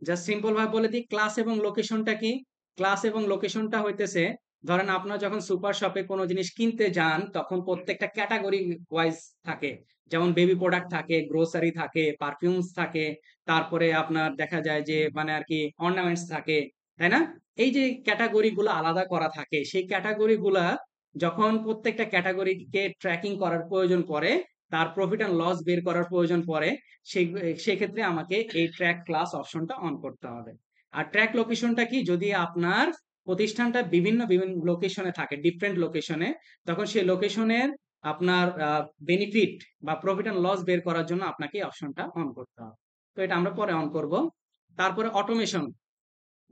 জাস্ট সিম্পল ভাবে বলে দিই, ক্লাস এবং লোকেশনটা কি। ক্লাস এবং লোকেশনটা হইতেছে, ধরেন আপনারা যখন সুপার শপে কোনো জিনিস কিনতে যান, তখন প্রত্যেকটা ক্যাটাগরি ওয়াইজ থাকে। যেমন বেবি প্রোডাক্ট থাকে, গ্রোসারি থাকে, পারফিউমস থাকে, তারপরে আপনার দেখা যায় যে মানে আর কি অর্নামেন্টস থাকে, তাই না। এই যে ক্যাটাগরি গুলো আলাদা করা থাকে, সেই ক্যাটাগরি গুলা যখন প্রত্যেকটা ক্যাটাগরিকে ট্র্যাকিং করার প্রয়োজন পড়ে, তার প্রফিট অ্যান্ড লস বের করার প্রয়োজন পড়ে, সেই সেক্ষেত্রে আমাকে এই ট্র্যাক ক্লাস অপশনটা অন করতে হবে। আর ট্র্যাক লোকেশনটা কি, যদি আপনার প্রতিষ্ঠানটা বিভিন্ন বিভিন্ন লোকেশনে থাকে, ডিফারেন্ট লোকেশনে, তখন সেই লোকেশনের আপনার বেনিফিট বা প্রফিট অ্যান্ড লস বের করার জন্য আপনাকে এই অপশনটা অন করতে হবে। তো এটা আমরা পরে অন করব। তারপরে অটোমেশন,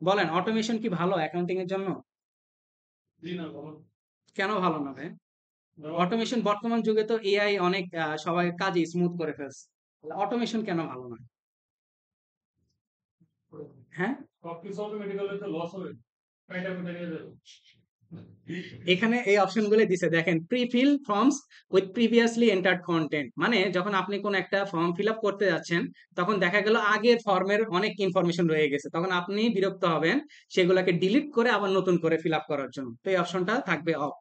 বলেন অটোমেশন কি ভালো অ্যাকাউন্টিং এর জন্য? কেন ভালো না ভাই? অটোমেশন বর্তমান যুগে তো এআই অনেক সবাই কাজই স্মুথ করে ফেলছে, অটোমেশন কেন ভালো না? হ্যাঁ, এখানে এই অপশনগুলো দিছে দেখেন, prefill forms with previously entered content, মানে যখন আপনি কোন একটা ফর্ম ফিল আপ করতে যাচ্ছেন, তখন দেখা গেল আগের ফর্মের অনেক ইনফরমেশন রয়ে গেছে, তখন আপনি বিরক্ত হবেন সেগুলোকে ডিলিট করে আবার নতুন করে ফিল আপ করার জন্য। তো এই অপশনটা থাকবে অফ।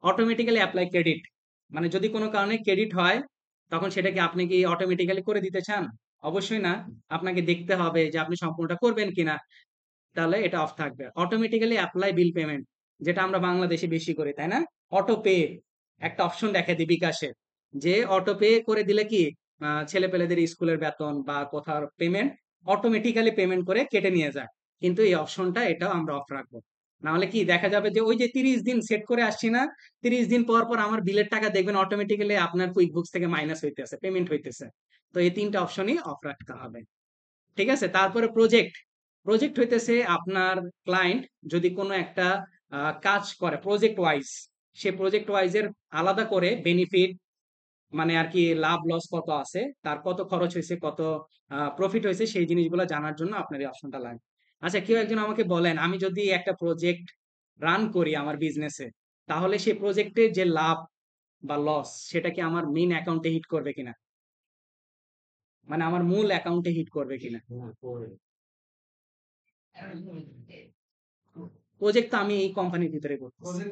অটোমেটিক্যালি অ্যাপ্লাই ক্রেডিট, মানে যদি কোনো কারণে ক্রেডিট হয়, তখন সেটাকে আপনি কি অটোমেটিক্যালি করে দিতে চান? অবশ্যই না, আপনাকে দেখতে হবে যে আপনি সম্পূর্ণটা করবেন কিনা, তাহলে এটা অফ থাকবে। অটোমেটিক্যালি অ্যাপ্লাই বিল পেমেন্ট, যেটা আমরা বাংলাদেশে বেশি করি, তাই না। অটো পে একটা অপশন দেখা দিই বিকাশে, যে অটো পে করে দিলে কি ছেলে পেলেদের স্কুলের বেতন বা কোথাও পেমেন্ট অটোমেটিক্যালি পেমেন্ট করে কেটে নিয়ে যায়। কিন্তু এই অপশনটা এটাও আমরা অফ রাখবো, না হলে কি দেখা যাবে যে ওই যে 30 দিন সেট করে আসছি না, 30 দিন পর পর আমার বিলের টাকা দেখবেন অটোমেটিক্যালি আপনার কুইক বুকস থেকে মাইনাস হইতেছে, পেমেন্ট হইতেছে। তো এই তিনটা অপশনই অফ রাখতে হবে, ঠিক আছে। তারপরে প্রজেক্ট, প্রজেক্ট হইতেছে আপনার ক্লায়েন্ট যদি কোনো একটা কাজ করে প্রজেক্ট ওয়াইজ, সে প্রজেক্ট ওয়াইজ এর আলাদা করে বেনিফিট, মানে আর কি লাভ লস কত আছে, তার কত খরচ হয়েছে, কত প্রফিট হয়েছে, সেই জিনিসগুলো জানার জন্য আপনার এই অপশনটা লাগবে। আচ্ছা, কেউ একজন আমাকে বলেন, আমি যদি একটা প্রজেক্ট রান করি আমার বিজনেসে, তাহলে সেই প্রজেক্টের যে লাভ বা লস সেটা কি আমার মেইন অ্যাকাউন্টে হিট করবে কিনা, মানে আমার মূল অ্যাকাউন্টে হিট করবে কিনা? প্রজেক্ট তো আমি এই কোম্পানির ভিতরে করতেছি।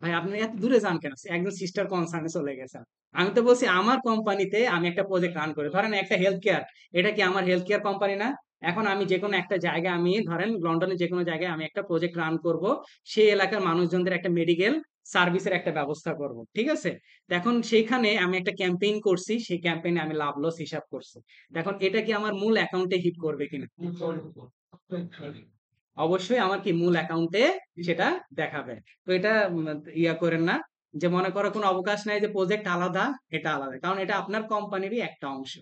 ভাই আপনি এত দূরে যান কেন, একদম সিস্টার কনসার্নে চলে গেছেন। আমি তো বলছি আমার কোম্পানিতে আমি একটা প্রজেক্ট রান করি, ধরেন একটা হেলথ কেয়ার, এটা কি আমার হেলথ কেয়ার কোম্পানি না? এখন আমি যে কোনো একটা জায়গায়, আমি ধরেন লন্ডনে যে কোনো জায়গায় আমি একটা প্রজেক্ট রান করব, সেই এলাকার মানুষজনদের একটা মেডিকেল সার্ভিসের একটা ব্যবস্থা করব, ঠিক আছে। এখন সেইখানে আমি একটা ক্যাম্পেইন করছি, সেই ক্যাম্পেইনে আমি লাভ লস হিসাব করছি, এখন এটা কি আমার মূল অ্যাকাউন্টে হিট করবে কিনা? অবশ্যই আমার কি মূল অ্যাকাউন্টে সেটা দেখাবে। তো এটা ইয়া করেন না, যে মনে করো কোনো অবকাশ নাই যে প্রজেক্ট আলাদা, এটা আলাদা, কারণ এটা আপনার কোম্পানিরই একটা অংশ,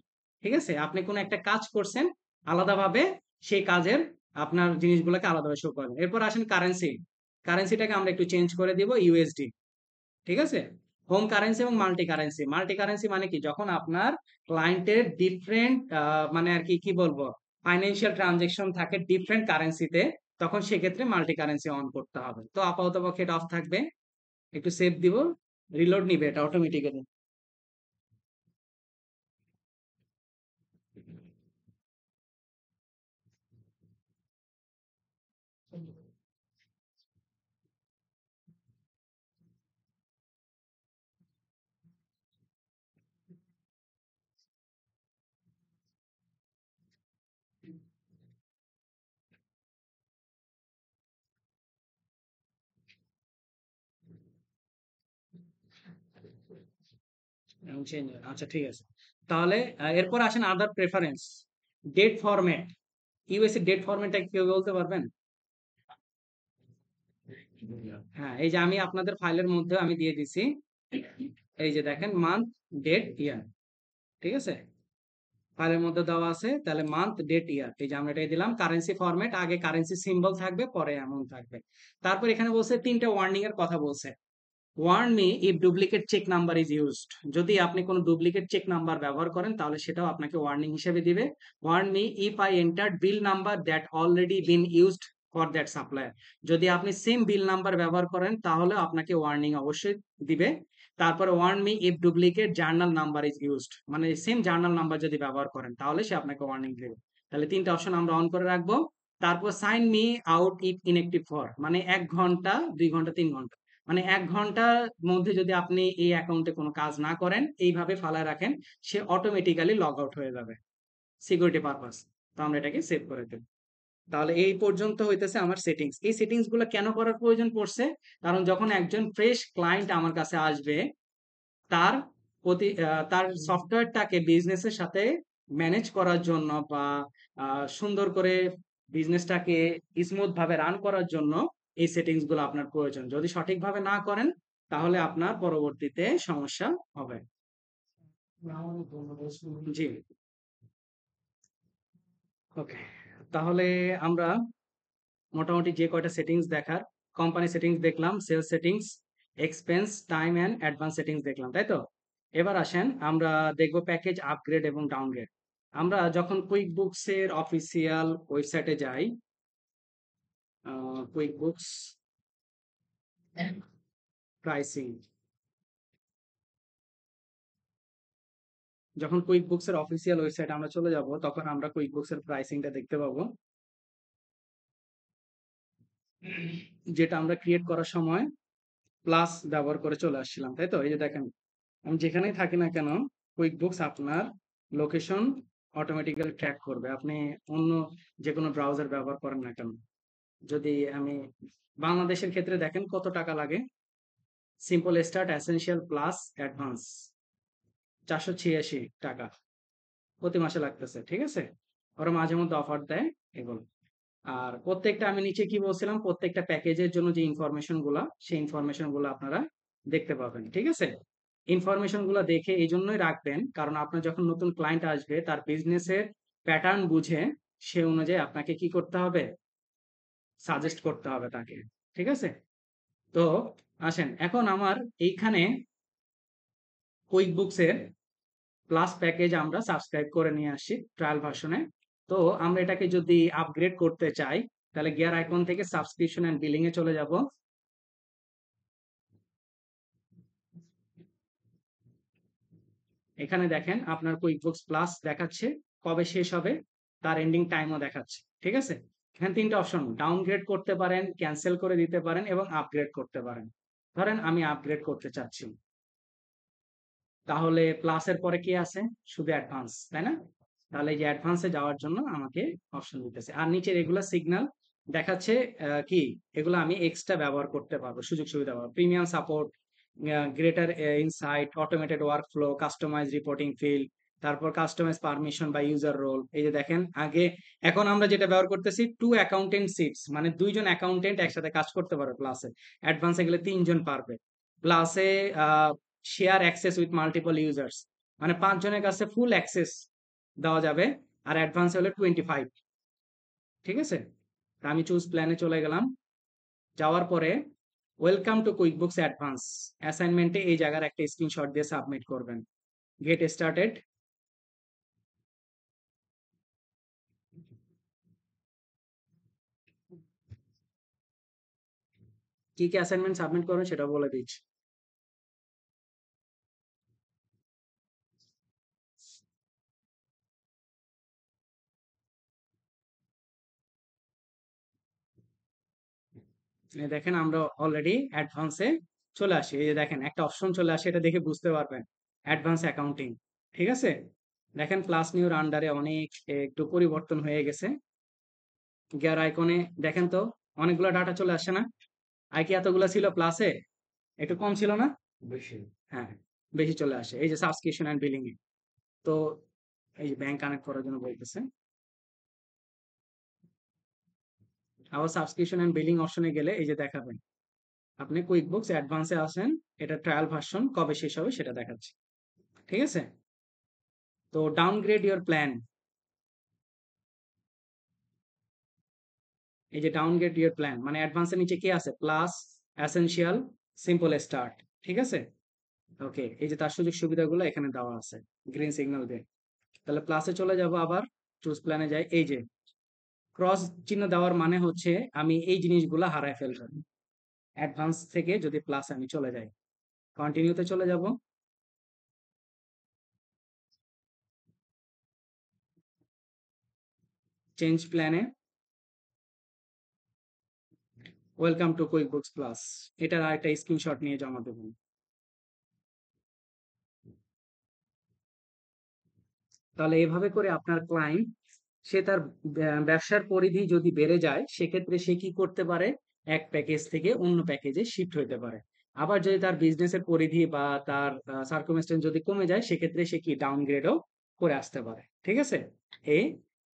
ঠিক আছে। আপনি কোনো একটা কাজ করছেন আলাদাভাবে, সেই কাজের আপনার জিনিসগুলোকে আলাদাভাবে শো করবেন। এরপর আসেন কারেন্সি, কারেন্সিটাকে আমরা একটু চেঞ্জ করে দিব ইউএসডি, ঠিক আছে। হোম কারেন্সি এবং মাল্টি কারেন্সি, মাল্টি কারেন্সি মানে কি, যখন আপনার ক্লায়েন্টের ডিফারেন্ট মানে আর কি কি বলবো ফাইন্যান্সিয়াল ট্রানজেকশন থাকে ডিফারেন্ট কারেন্সিতে, তখন সেক্ষেত্রে মাল্টি কারেন্সি অন করতে হবে। তো আপাতত পক্ষে এটা অফ থাকবে, একটু সেভ দিব, রিলোড নিবে এটা অটোমেটিক্যালি। চেঞ্জ আচ্ছা ঠিক আছে। তাহলে এরপর আসেন other preference, date format. USA date ফরম্যাটটা কেউ বলতে পারবেন? হ্যাঁ, এই যে আমি আপনাদের ফাইলের মধ্যে আমি দিয়ে দিছি, এই যে দেখেন মান্থ, ডেট, ইয়ার, ঠিক আছে? ফাইলের মধ্যে দেওয়া আছে, তাহলে মান্থ, ডেট, ইয়ার, এই যে আমরা এটাই দিলাম। কারেন্সি ফরম্যাট, আগে কারেন্সি সিম্বল থাকবে, পরে অ্যামাউন্ট থাকবে। তারপর এখানে বলছে তিনটা ওয়ার্নিং এর কথা বলছে। Warn me if duplicate check number is used, যদি আপনি কোনো ডুপ্লিকেট চেক নাম্বার ব্যবহার করেন তাহলে সেটাও আপনাকে ওয়ার্নিং হিসেবে দিবে। Warn me if I entered bill number that already been used for that supplier, যদি আপনি সেম বিল নাম্বার ব্যবহার করেন তাহলে আপনাকে ওয়ার্নিং অবশ্যই দিবে। তারপরে warn me if duplicate journal number is used, মানে সেম জার্নাল নাম্বার যদি ব্যবহার করেন তাহলে সে আপনাকে ওয়ার্নিং দেবে। তাহলে তিনটা অপশন আমরা অন করে রাখবো। তারপর sign me out if inactive for, মানে 1 ঘন্টা, 2 ঘন্টা, 3 ঘন্টা, মানে 1 ঘন্টার মধ্যে যদি আপনি এই অ্যাকাউন্টে কোনো কাজ না করেন, এইভাবে ফালায় রাখেন, সে অটোমেটিক্যালি লগ আউট হয়ে যাবে সিকিউরিটি পারপাস। তো আমরা এটাকে সেভ করে দেব। তাহলে এই পর্যন্ত হইতেছে আমার সেটিংস। এই সেটিংস গুলো কেন করার প্রয়োজন পড়ছে? কারণ যখন একজন ফ্রেশ ক্লায়েন্ট আমার কাছে আসবে, তার তার সফটওয়্যারটাকে বিজনেসের সাথে ম্যানেজ করার জন্য বা সুন্দর করে বিজনেসটাকে স্মুথ ভাবে রান করার জন্য এই সেটিংস গুলো আপনার প্রয়োজন। যদি সঠিকভাবে না করেন তাহলে আপনার পরবর্তীতে সমস্যা হবে। জি, ওকে। তাহলে আমরা মোটামুটি যে কয়টা সেটিংস দেখার, কোম্পানি সেটিংস দেখলাম, sales settings, expense, time and advance settings দেখলাম, তাই তো? এবার আসেন আমরা দেখব প্যাকেজ আপগ্রেড এবং ডাউনগ্রেড। আমরা যখন কুইক বুকস এর অফিসিয়াল ওয়েবসাইটে যাই, কুইক বুকস প্রাইসিং, যখন কুইক বুকস এর অফিসিয়াল ওয়েবসাইটে আমরা চলে যাব তখন আমরা কুইক বুকস এর প্রাইসিংটা দেখতে পাবো, যেটা আমরা ক্রিয়েট করার সময় প্লাস ব্যবহার করে চলে আসছিলাম, তাই তো? এই যে দেখেন, আমি যেখানেই থাকি না কেন কুইক বুকস আপনার লোকেশন অটোমেটিক্যালি ট্র্যাক করবে, আপনি অন্য যে কোনো ব্রাউজার ব্যবহার করেন না কেন। যদি আমি বাংলাদেশের ক্ষেত্রে দেখেন কত টাকা লাগে, simple start, essential, plus, advance, 486 টাকা প্রতি মাসে লাগতেছে, ঠিক আছে? ওরা মাঝে মধ্যে অফার দেয় এগুলো। আর প্রত্যেকটা, আমি নিচে কি বলছিলাম, প্রত্যেকটা প্যাকেজের জন্য যে ইনফরমেশন গুলা, সেই ইনফরমেশন গুলো আপনারা দেখতে পাবেন, ঠিক আছে? ইনফরমেশন গুলো দেখে এই জন্যই রাখবেন কারণ আপনার যখন নতুন ক্লায়েন্ট আসবে তার বিজনেসের প্যাটার্ন বুঝে সে অনুযায়ী আপনাকে কি করতে হবে, সাজেস্ট করতে হবে তাকে, ঠিক আছে? তো আসেন এখন আমার এইখানে কুইক বুকস এর প্লাস প্যাকেজ আমরা সাবস্ক্রাইব করে নিয়ে আসি ট্রায়াল ভার্সনে। তো আমরা এটাকে যদি আপগ্রেড করতে চাই তাহলে গিয়ার আইকন থেকে সাবস্ক্রিপশন এন্ড বিলিং এ চলে যাব। এখানে দেখেন আপনার কুইক বুকস প্লাস দেখাচ্ছে, কবে শেষ হবে তার এন্ডিং টাইমও দেখাচ্ছে, ঠিক আছে? এখানে তিনটা অপশন, ডাউনগ্রেড করতে পারেন, ক্যান্সেল করে দিতে পারেন এবং আপগ্রেড করতে পারেন। ধরেন আমি আপগ্রেড করতে চাচ্ছি, তাহলে প্লাসের পরে কি আছে, শুধু অ্যাডভান্স, তাই না? তাহলে এই যে অ্যাডভান্সে যাওয়ার জন্য আমাকে অপশন দিতেছে, আর নিচে রেগুলার সিগন্যাল দেখাচ্ছে কি, এগুলো আমি এক্সট্রা ব্যবহার করতে পারবো, সুযোগ সুবিধা পাবো, premium support, greater insight, automated work flow, customise reporting field, তারপর কাস্টমাইজ পারমিশন বা ইউজার রোল। এই যে দেখেন আগে, এখন আমরা যেটা ব্যবহার করতেছি টু অ্যাকাউন্টেন্ট সিটস, মানে 2 জন অ্যাকাউন্টেন্ট একসাথে কাজ করতে পারবে প্লাসে। অ্যাডভান্সে গেলে 3 জন পারবে। প্লাসে share access with multiple users, মানে 5 জনের কাছে ফুল অ্যাক্সেস দেওয়া যাবে। আর অ্যাডভান্স হলে 25, ঠিক আছে? তা আমি চুজ প্ল্যানে চলে গেলাম। যাওয়ার পরে ওয়েলকাম টু কুইকবুকস অ্যাডভান্স, অ্যাসাইনমেন্টে এই জায়গার একটা স্ক্রিনশট দিয়ে সাবমিট করবেন। গেট স্টার্টেড, কি কি অ্যাসাইনমেন্ট সাবমিট করবেন সেটা বলে দিচ্ছি। এই দেখেন আমরা অলরেডি অ্যাডভান্সে চলে আসি, এই যে দেখেন একটা অপশন চলে আসে, এটা দেখে বুঝতে পারবেন অ্যাডভান্স অ্যাকাউন্টিং, ঠিক আছে? দেখেন প্লাস নিউর আন্ডারে অনেক একটু পরিবর্তন হয়ে গেছে। গিয়ার আইকনে দেখেন তো অনেকগুলো ডাটা চলে আসে না? আগে কি এতগুলো ছিল প্লাসে? একটু কম ছিল না? বেশি। হ্যাঁ, বেশি চলে আসে এই যে সাবস্ক্রিপশন এন্ড বিলিং এ। তো এই যে ব্যাংক কানেক্ট করার জন্য বলতেছে, আবার সাবস্ক্রিপশন এন্ড বিলিং অপশনে গেলে এই যে দেখাবেন আপনি কুইক বুকস অ্যাডভান্সে আছেন, এটা ট্রায়াল ভার্সন কবে শেষ হবে সেটা দেখাচ্ছে। ঠিক আছে, তো ডাউনগ্রেড ইওর প্ল্যান, এই যে ডাউনগ্রেড ইওর প্ল্যান মানে অ্যাডভান্সের নিচে কি আছে, প্লাস, এসেনশিয়াল, সিম্পল, স্টার্ট। ঠিক আছে, ওকে, এই যে তার সুযোগ সুবিধাগুলো এখানে দেওয়া আছে গ্রিন সিগন্যাল দিয়ে। তাহলে প্লাসে চলে যাব, আবার চুজ প্ল্যানে যাই, এই যে ক্রস চিহ্ন দেওয়ার মানে হচ্ছে আমি এই জিনিসগুলো হারায় ফেলবো। অ্যাডভান্স থেকে যদি প্লাস আমি চলে যাই, কন্টিনিউতে চলে যাব, চেঞ্জ প্ল্যানে, welcome to quick books plus, এটার আরেকটা স্ক্রিনশট নিয়ে জমা দেবেন। তাহলে এভাবে করে আপনার ক্লায়েন্ট, সে তার ব্যবসার পরিধি যদি বেড়ে যায় সেক্ষেত্রে সে কি করতে পারে, এক প্যাকেজ থেকে অন্য প্যাকেজে শিফট হইতে পারে। আবার যদি তার বিজনেসের পরিধি বা তার সার্কামস্টেন্স যদি কমে যায় সেক্ষেত্রে সে কি ডাউনগ্রেডও করে আসতে পারে। ঠিক আছে, এই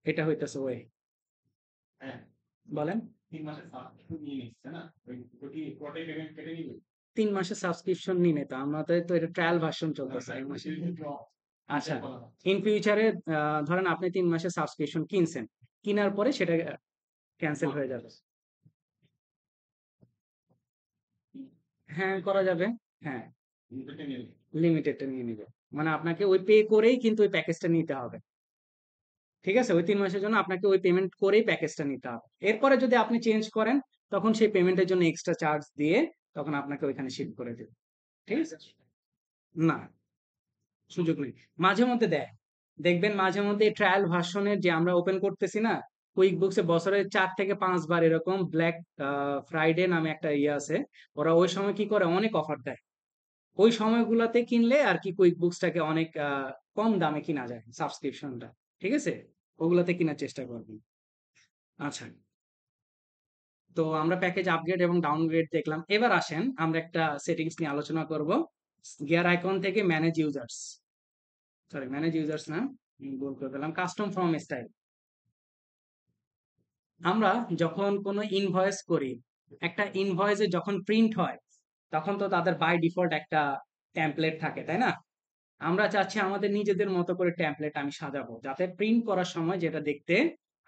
এটা হইতেছে ওয়ে। বলেন। 3 মাসের সাবস্ক্রিপশন নিয়ে নিতে, আমাদের তো এটা ট্রায়াল ভার্সন চলতেছে এক মাসে। আচ্ছা, ইন ফিউচারে ধরেন আপনি 3 মাসের সাবস্ক্রিপশন কিনছেন, কেনার পরে সেটা ক্যান্সেল হয়ে যাবে। হ্যাঁ, করা যাবে। হ্যাঁ, লিমিটেডটা নিয়ে নিবে, মানে আপনাকে ওই পে করেই কিন্তু ওই প্যাকেজটা নিতে হবে। ঠিক আছে, ওই 3 মাসের জন্য আপনাকে ওই পেমেন্ট করেই প্যাকেজটা নিতে হবে। এরপরে যদি আপনি চেঞ্জ করেন তখন সেই পেমেন্টের জন্য এক্সট্রা চার্জ দিয়ে তখন আপনাকে ওইখানে শিফট করে দেবে। ঠিক আছে, না, সুযোগ নেই। মাঝে মধ্যে দেয়, দেখবেন মাঝে মধ্যে ট্রায়াল ভার্সনের যে আমরা ওপেন করতেছি না, কুইক বুকসে বছরে 4 থেকে 5 বার এরকম ব্ল্যাক ফ্রাইডে নামে একটা ইয়ে আছে, ওরা ওই সময় কি করে অনেক অফার দেয়। ওই সময়গুলোতে কিনলে আর কি কুইক বুকসটাকে অনেক কম দামে কিনা যায় সাবস্ক্রিপশনটা। ঠিক আছে, ওগুলাতে কেনার চেষ্টা করবেন। আচ্ছা, তো আমরা প্যাকেজ আপগ্রেড এবং ডাউনগ্রেড দেখলাম, এবার আসেন আমরা একটা সেটিংস নিয়ে আলোচনা করব। গিয়ার আইকন থেকে manage users, sorry manage users না, ভুল করে দিলাম, কাস্টম ফর্ম স্টাইল। আমরা যখন কোনো ইনভয়েস করি, একটা ইনভয়েসে যখন প্রিন্ট হয় তখন তো তাদের বাই ডিফল্ট একটা টেমপ্লেট থাকে, তাই না? আমরা চাচ্ছি আমাদের নিজেদের মতো করে টেমপ্লেট আমি সাজাবো যাতে প্রিন্ট করার সময় যেটা দেখতে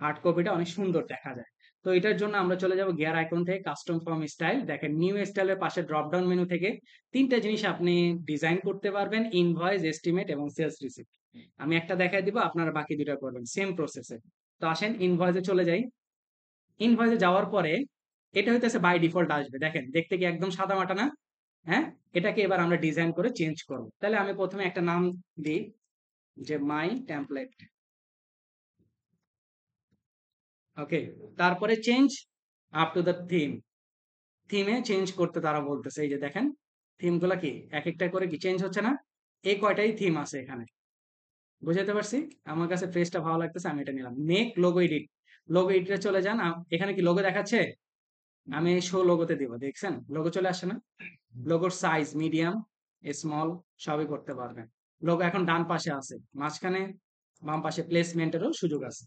হার্ড কপিটা অনেক সুন্দর দেখা যায়। তো এটার জন্য আমরা চলে যাব গিয়ার আইকন থেকে কাস্টম ফর্ম স্টাইল, দেখেন নিউ স্টাইলের পাশে ড্রপ ডাউন মেনু থেকে 3টা জিনিস আপনি ডিজাইন করতে পারবেন, ইনভয়েস, এস্টিমেট এবং সেলস রিসিপ্ট। আমি একটা দেখাই দিব, আপনারা বাকি দুটো করবেন সেম প্রসেসে। তো আসেন ইনভয়েসে চলে যাই। ইনভয়েসে যাওয়ার পরে এটা হইতেছে বাই ডিফল্ট আসবে, দেখেন দেখতে কি একদম সাদা মাটা না? হ্যাঁ, এটাকে এবার আমরা ডিজাইন করে চেঞ্জ করব। তাহলে আমি প্রথমে একটা নাম দিই যে মাই টেমপ্লেট। ওকে, তারপরে change up to the theme, থিমে চেঞ্জ করতে তারা বলতেছে, এই যে দেখেন থিমগুলো কি এক একটা করে কি চেঞ্জ হচ্ছে না, এই কয়টাই থিম আছে এখানে, বুঝাতে পারছি? আমার কাছে ফ্রেজটা ভালো লাগতেছে, আমি এটা নিলাম। মেক লোগো এডিট, লোগো এডিটে চলে যান, এখানে কি লোগো দেখাচ্ছে, আমি শো লোগোতে দিব, দেখছেন লোগো চলে আসছে না? লোগোর সাইজ মিডিয়াম, স্মল সবই করতে পারবেন। লোগো এখন ডান পাশে আছে, মাঝখানে বাম পাশে প্লেসমেন্টেরও সুযোগ আছে,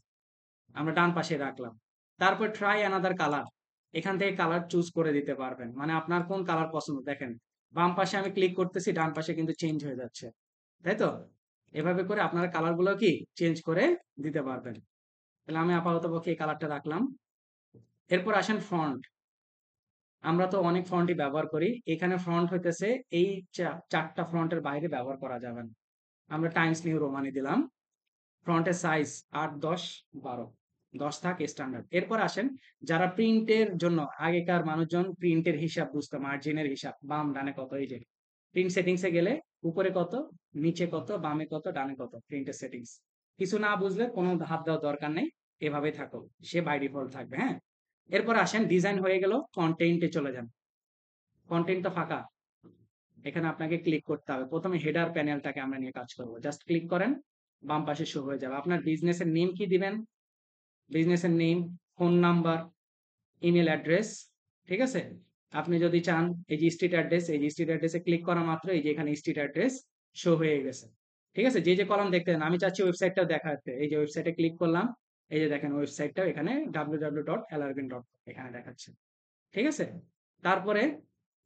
আমরা ডান পাশে রাখলাম। তারপর ট্রাই অ্যানাদার কালার, এখান থেকে কালার চুজ করে দিতে পারবেন, মানে আপনার কোন কালার পছন্দ। দেখেন বাম পাশে আমি ক্লিক করতেছি, ডান পাশে কিন্তু চেঞ্জ হয়ে যাচ্ছে, তাই তো? এভাবে করে আপনারা কালার গুলো কি চেঞ্জ করে দিতে পারবেন। তাহলে আমি আপাতত পক্ষে এই কালারটা রাখলাম। এরপর আসেন ফন্ট, আমরা তো অনেক ফন্টই ব্যবহার করি, এখানে ফন্ট হইতেছে এই 4টা ফন্টের বাইরে ব্যবহার করা যাবে না। আমরা টাইমস নিউ রোমানি দিলাম। ফন্টের সাইজ 8, 10, 12, 10 থাক স্ট্যান্ডার্ড। এরপর আসেন যারা প্রিন্টের জন্য, আগেকার মানুষজন প্রিন্টের হিসাব বুঝতো, মার্জিনের হিসাব বাম ডানে কত, এই যে প্রিন্ট সেটিংসে গেলে উপরে কত, নিচে কত, বামে কত, ডানে কত, প্রিন্টের সেটিংস। কিছু না বুঝলে কোনো হাত দেওয়ার দরকার নেই, এভাবে থাকো, সে বাই ডিফল্ট থাকবে। হ্যাঁ, এরপর আসেন ডিজাইন হয়ে গেল, কন্টেন্টে চলে যান। কন্টেন্টটা ফাঁকা, এখানে আপনাকে ক্লিক করতে হবে। প্রথমে হেডার প্যানেলটাকে আমরা নিয়ে কাজ করব, জাস্ট ক্লিক করেন, বাম পাশে শো হয়ে যাবে। আপনার বিজনেসের নেম কি দিবেন, বিজনেসের name, phone number, email address. ঠিক আছে, আপনি যদি চান এই যে স্ট্রিট অ্যাড্রেস, এই যে স্ট্রিট অ্যাড্রেসে ক্লিক করা মাত্র এই যে এখানে স্ট্রিট অ্যাড্রেস শো হয়ে গেছে। ঠিক আছে, যে যে কলাম দেখতে চান, আমি চাচ্ছি ওয়েবসাইটটা দেখাতে, এই যে ওয়েবসাইটে ক্লিক করলাম, এই যে দেখেন ওয়েবসাইটটা এখানে www.alarvin.com এখানে দেখাচ্ছে। ঠিক আছে, তারপরে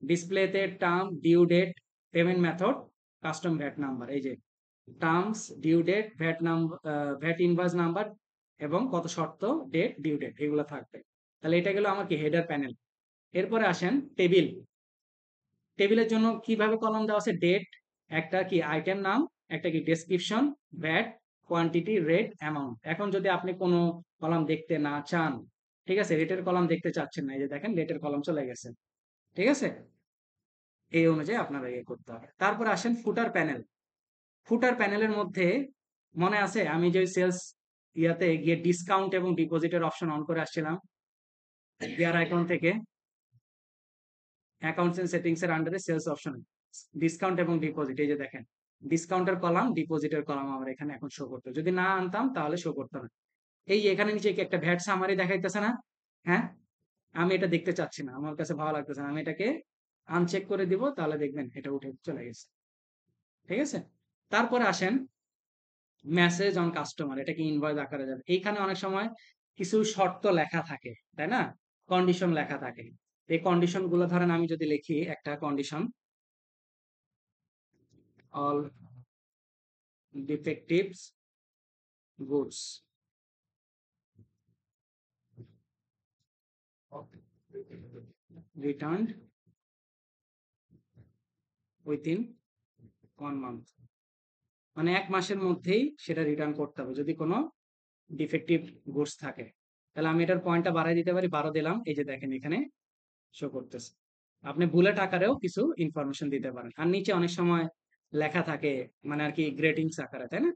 ডিসপ্লেতে term, due date, payment method, custom VAT number, এই যে terms, due date, VAT number, VAT invoice number এবং কত শর্ত, ডেট, ডিউ ডেট এগুলো থাকবে। তাহলে এটা গেল আমার কি হেডার প্যানেল। এরপরে আসেন টেবিল। টেবিলের জন্য কিভাবে কলাম দেওয়া আছে, ডেট, একটা কি আইটেম নাম, একটা কি description, VAT, quantity, rate, amount. এখন যদি আপনি কোনো কলাম দেখতে না চান, ঠিক আছে, রেটের কলাম দেখতে চাচ্ছেন না, এই যে দেখেন রেটের কলাম চলে গেছে। ঠিক আছে, এই অনুযায়ী আপনারা ইয়ে করতে হবে। তারপর আসেন ফুটার প্যানেল। ফুটার প্যানেলের মধ্যে মনে আছে আমি যে সেলস ইয়াতে গিয়ে ডিসকাউন্ট এবং ডিপোজিটের অপশন অন করে আসছিলাম গিয়ার আইকন থেকে, অ্যাকাউন্টস এন্ড সেটিংস এর আন্ডারে সেলস অপশন, ডিসকাউন্ট এবং ডিপোজিট, এই যে দেখেন ডিসকাউন্টের কলাম, ডিপোজিটের কলাম আমার এখানে এখন শো করতে, যদি না আনতাম তাহলে শো করতো না। এই এখানে নিচে কি একটা ভ্যাট সামারি দেখাইতেছে না? হ্যাঁ, আমি এটা দেখতে চাচ্ছি না, আমার কাছে ভালো লাগতেছে না, আমি এটাকে আনচেক করে দিব, তাহলে দেখবেন এটা উঠে চলে গেছে। ঠিক আছে, তারপরে আসেন মেসেজ অন কাস্টমার, এটা কি ইনভয়েস আকারে যাবে। এইখানে অনেক সময় কিছু শর্ত লেখা থাকে, তাই না, কন্ডিশন লেখা থাকে। এই কন্ডিশন গুলো ধরেন আমি যদি লিখি একটা condition, all defectives goods returned within 1 month, মানে 1 মাসের মধ্যেই সেটা রিটার্ন করতে হবে যদি কোনো ডিফেক্টিভ গুডস থাকে। তাহলে আমি এটার পয়েন্টটা বাড়াই দিতে পারি, 12 দিলাম, এই যে দেখেন এখানে শো করতেছে। আপনি বুলেট আকারেও কিছু ইনফরমেশন দিতে পারেন, আর নিচে অনেক সময় লেখা থাকে, মানে আর কি গ্রেটিংস আকারে, তাই না?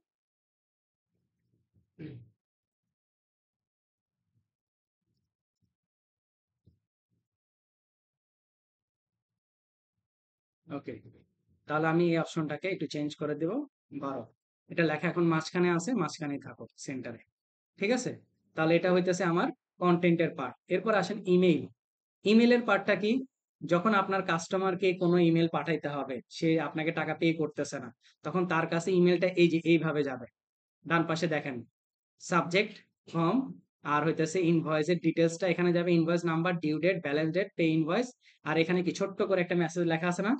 ওকে, তাহলে আমি এই অপশনটাকে একটু চেঞ্জ করে দেব, 12। এটা লেখা এখন মাঝখানে আছে, মাঝখানেই থাকো সেন্টারে। ঠিক আছে, তাহলে এটা হইতেছে আমার কন্টেন্টের পার্ট। এরপর আসেন ইমেইল। ইমেইলের পার্টটা কি, যখন আপনার কাস্টমারকে কোনো ইমেল পাঠাইতে হবে, সে আপনাকে টাকা পে করতেছে না, তখন তার কাছে ইমেলটা এই যে এইভাবে যাবে। ডান পাশে দেখেন সাবজেক্ট, ফর্ম, আর হইতেছে ইনভয়েসের ডিটেলসটা এখানে যাবে, invoice number, due date, balance date, pay invoice. আর এখানে কি ছোট্ট করে একটা মেসেজ লেখা আছে না,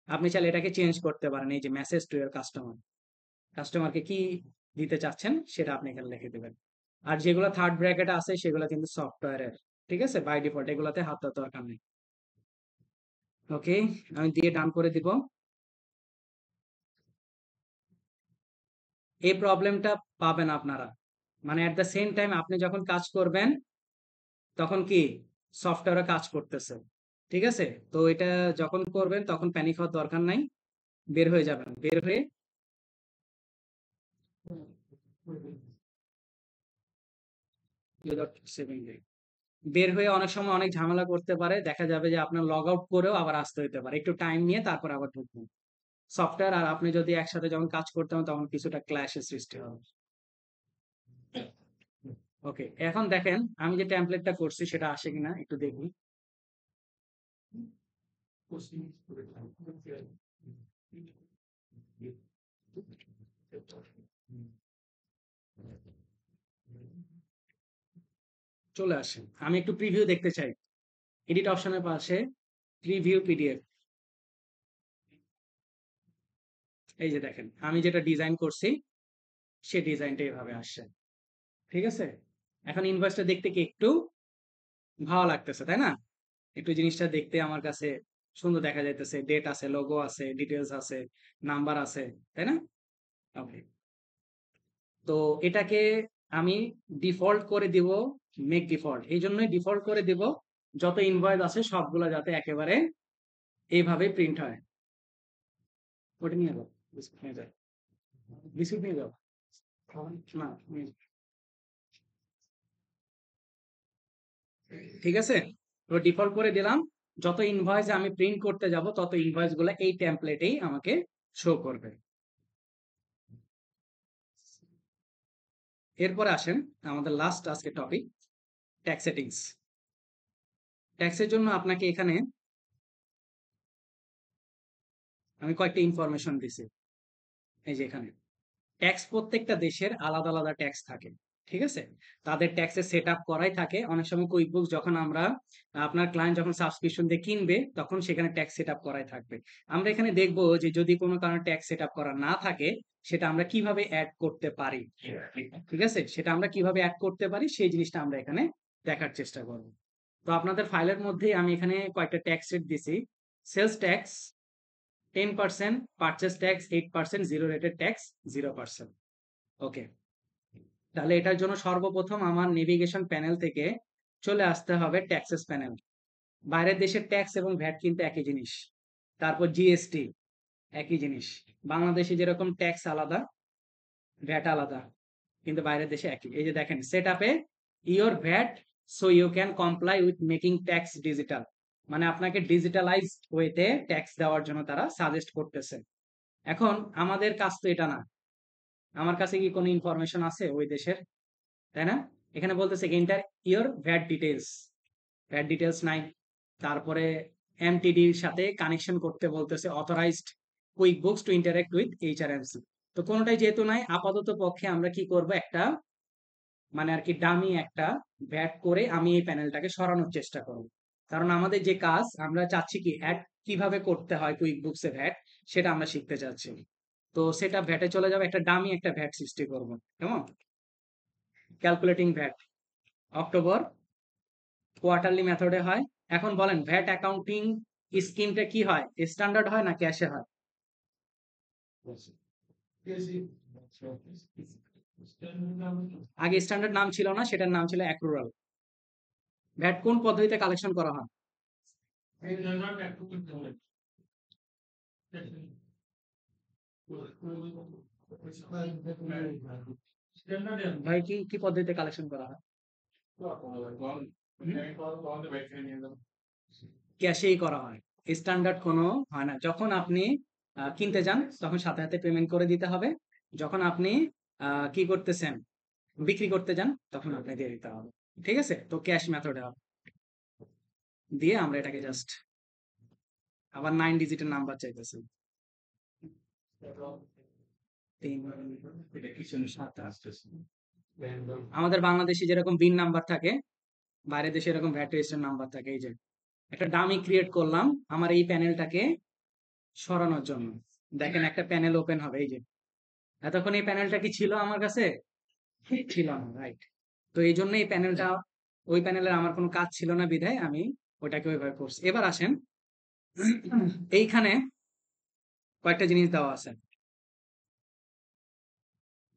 আপনি চাইলে এটাকে চেঞ্জ করতে পারেন, এই যে মেসেজ টু ইয়ার কাস্টমার, কাস্টমারকে কি দিতে চাচ্ছেন সেটা আপনি এখানে লিখে দেবেন। আর যেগুলো থার্ড ব্র্যাকেট আছে সেগুলো কিন্তু সফটওয়্যারের, ঠিক আছে, বাই ডিফল্ট এগুলোতে হাত দেওয়ার দরকার নেই। ওকে, আমি দিয়ে ডান করে দিব। এই প্রবলেমটা পাবেন আপনারা, মানে এট দ্য সেম টাইম আপনি যখন কাজ করবেন তখন কি সফটওয়্যারে কাজ করতেছে। ঠিক আছে, তো এটা যখন করবেন তখন প্যানিক হওয়ার দরকার নাই, বের হয়ে যাবেন, বের হয়ে বের হয়ে অনেক সময় অনেক ঝামেলা করতে পারে, দেখা যাবে যে আপনার লগ আউট করেও আবার আসতে হতে পারে, একটু টাইম নিয়ে তারপর আবার ঢুকবেন। সফটওয়্যার আর আপনি যদি একসাথে যখন কাজ করতে হন তখন কিছুটা ক্ল্যাশের সৃষ্টি হবে। ওকে, এখন দেখেন আমি যে টেমপ্লেটটা করছি সেটা আসে কিনা একটু দেখি। চলে আসে, আমি একটু প্রিভিউ দেখতে চাই। এডিট অপশনের পাশে প্রিভিউ পিডিএফ, এই যে দেখেন আমি যেটা ডিজাইন করছি সে ডিজাইনটা এভাবে আসছে। ঠিক আছে, এখন ইনভয়েসটা দেখতে কি একটু ভালো লাগতেছে, তাই না? একটু জিনিসটা দেখতে আমার কাছে সুন্দর দেখা যাইতেছে, ডেট আছে, লোগো আছে, ডিটেলস আছে, নাম্বার আছে, তাই না? ওকে, তো এটাকে আমি ডিফল্ট করে দিব, মেক ডিফল্ট, এই জন্যই ডিফল্ট করে দিব, যত ইনভয়েস আছে সবগুলো যাতে একেবারে এইভাবে প্রিন্ট হয়। ওটা নিয়ে যাও, বিস্কুট নিয়ে যাও, বিস্কুট নিয়ে যাও, না নিয়ে যাও। ঠিক আছে, তো ডিফল্ট করে দিলাম, যত ইনভয়েস আমি প্রিন্ট করতে যাব তত ইনভয়েস গুলো এই টেমপ্লেটেই আমাকে শো করবে। এরপরে আসেন আমাদের লাস্ট আজকে টপিক, ট্যাক্স সেটিংস। ট্যাক্সের জন্য আপনাকে এখানে আমি কয়েকটা ইনফরমেশন দিছি। এই যে এখানে ট্যাক্স প্রত্যেকটা দেশের আলাদা আলাদা ট্যাক্স থাকে। ঠিক আছে? তাদের ট্যাক্সের সেট আপ করাই থাকে। অনেক সময় কুইকবুক যখন আমরা আপনার ক্লায়েন্ট যখন সাবস্ক্রিপশন দিয়ে কিনবে তখন সেখানে ট্যাক্স সেট আপ করাই থাকবে। আমরা এখানে দেখব যে যদি কোনো কারণে ট্যাক্স সেট আপ করা না থাকে সেটা আমরা কিভাবে অ্যাড করতে পারি। ঠিক আছে? সেটা আমরা কিভাবে অ্যাড করতে পারি সেই জিনিসটা আমরা এখানে দেখার চেষ্টা করব। তো আপনাদের ফাইলের মধ্যেই আমি এখানে কয়েকটা ট্যাক্স সেট দিছি। Sales tax 10%, purchase tax 8%, zero rated tax 0%। Okay, তাহলে এটার জন্য সর্বপ্রথম আমার নেভিগেশন প্যানেল থেকে চলে আসতে হবে ট্যাক্সেস প্যানেল। বাইরের দেশের ট্যাক্স এবং ভ্যাট কিন্তু একই জিনিস। তারপর জিএসটি একই জিনিস। বাংলাদেশে যেরকম ট্যাক্স আলাদা, ভ্যাট আলাদা, কিন্তু বাইরের দেশে একই। এই যে দেখেন, সেট আপে your VAT so you can comply with making tax digital. মানে আপনাকে ডিজিটালাইজ ওয়েতে ট্যাক্স দেওয়ার জন্য তারা সাজেস্ট করতেছে। এখন আমাদের কাজ তো এটা না। আমার কাছে কি কোনো ইনফরমেশন আছে ওই দেশের? তাই না? এখানে বলতেছে enter your VAT details. VAT details নাই। তারপরে এমটিডির সাথে কানেকশন করতে বলতেছে authorized QuickBooks to interact with HRMC. তো কোনোটাই যেহেতু নাই, আপাতত পক্ষে আমরা কি করব, একটা মানে আর কি ডামি একটা ভ্যাট করে আমি এই প্যানেলটাকে সরানোর চেষ্টা করব। কারণ আমাদের যে কাজ, আমরা চাচ্ছি কি অ্যাড কিভাবে করতে হয় কুইক বুকসে ভ্যাট, সেটা আমরা শিখতে চাচ্ছি। তো সেটা ভ্যাটে চলে যাবে, একটা ডামি একটা ভ্যাট সৃষ্টি করব। কেমন? ক্যালকুলেটিং ভ্যাট অক্টোবর কোয়ার্টারলি মেথডে হয়। এখন বলেন ভ্যাট অ্যাকাউন্টিং স্কিমটা কি হয়, স্ট্যান্ডার্ড হয় না ক্যাশে হয়? আগে স্ট্যান্ডার্ড নাম ছিল না, সেটার নাম ছিল অ্যাক্রুরাল। ভ্যাট কোন পদ্ধতিতে কালেকশন করা হয়? ভাই কি কি পদ্ধতিতে কালেকশন করা হয়? ক্যাশেই করা হয়। স্ট্যান্ডার্ড কোনো হয় না। যখন আপনি কিনতে যান তখন সাথে সাথে পেমেন্ট করে দিতে হবে। যখন আপনি কি করতেছেন, বিক্রি করতে যান তখন আপনি দিয়ে দিতে হবে। ঠিক আছে? তো ক্যাশ মেথডে হবে। দিয়ে আমরা এটাকে জাস্ট আবার 9 ডিজিটের নাম্বার চাইতেছি। 3 7 8। আমাদের বাংলাদেশে যেরকম বিন নাম্বার থাকে, বাইরের দেশে এরকম ভ্যাট রেজিস্ট্রেশন নাম্বার থাকে। এই যে একটা ডামি ক্রিয়েট করলাম আমার এই প্যানেলটাকে সরানোর জন্য। দেখেন একটা প্যানেল ওপেন হবে। এই যে এতক্ষণ এই প্যানেলটা কি ছিল আমার কাছে? ছিল না, রাইট? তো এই জন্য এই প্যানেলটা, ওই প্যানেলের আমার কোনো কাজ ছিল না বিধায় আমি ওইটাকে ওইভাবে করছি। এবার আসেন, এইখানে কয়েকটা জিনিস দেওয়া আছে।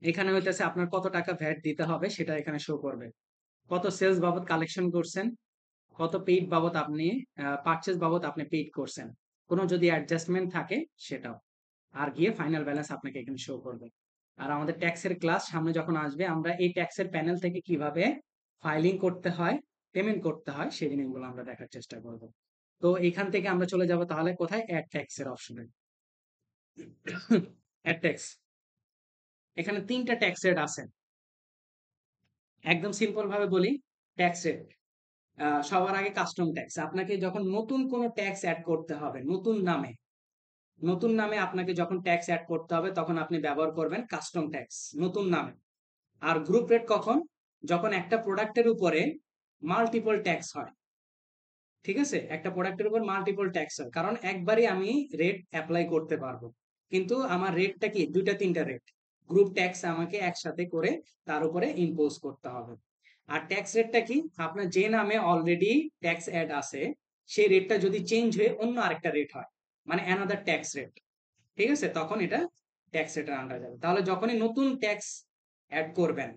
এখানে হইতেছে আপনার কত টাকা ভ্যাট দিতে হবে সেটা এখানে শো করবে। কত সেলস বাবদ কালেকশন করছেন, কত পেইড বাবদ আপনি পারচেজ বাবদ আপনি পেইড করছেন, কোনো যদি অ্যাডজাস্টমেন্ট থাকে সেটাও। আর গিয়ে ফাইনাল ব্যালেন্স আপনাকে এখানে শো করবে। আর আমাদের ট্যাক্সের ক্লাস সামনে যখন আসবে, আমরা এই ট্যাক্সের প্যানেল থেকে কিভাবে ফাইলিং করতে হয়, পেমেন্ট করতে হয় সেই জিনিসগুলো আমরা দেখার চেষ্টা করব। তো এখান থেকে আমরা চলে যাব তাহলে কোথায়, অ্যাড ট্যাক্সের অপশনে। অ্যাড ট্যাক্স, এখানে 3টা ট্যাক্স রেট আছে। একদম সিম্পল ভাবে বলি, ট্যাক্স রেট সবার আগে কাস্টম ট্যাক্স। আপনাকে যখন নতুন কোনো ট্যাক্স অ্যাড করতে হবে, নতুন নামে, নতুন নামে আপনাকে যখন ট্যাক্স অ্যাড করতে হবে তখন আপনি ব্যবহার করবেন কাস্টম ট্যাক্স নতুন নামে। আর গ্রুপ রেট কখন? যখন একটা প্রোডাক্টের উপরে মাল্টিপল ট্যাক্স হয়। ঠিক আছে? একটা প্রোডাক্টের উপর মাল্টিপল ট্যাক্স হয়, কারণ একবারই আমি রেট অ্যাপ্লাই করতে পারবো। কিন্তু আমার রেটটা কি 2টা 3টা রেট, গ্রুপ ট্যাক্স আমাকে একসাথে করে তার উপরে ইম্পোজ করতে হবে। আর ট্যাক্স রেটটা কি, আপনার যে নামে অলরেডি ট্যাক্স অ্যাড আছে সেই রেটটা যদি চেঞ্জ হয়ে অন্য আরেকটা রেট হয়, মানে অ্যানাদার ট্যাক্স রেট, ঠিক আছে, তখন এটা ট্যাক্স রেটের আন্ডার যাবে। তাহলে যখনই নতুন ট্যাক্স অ্যাড করবেন,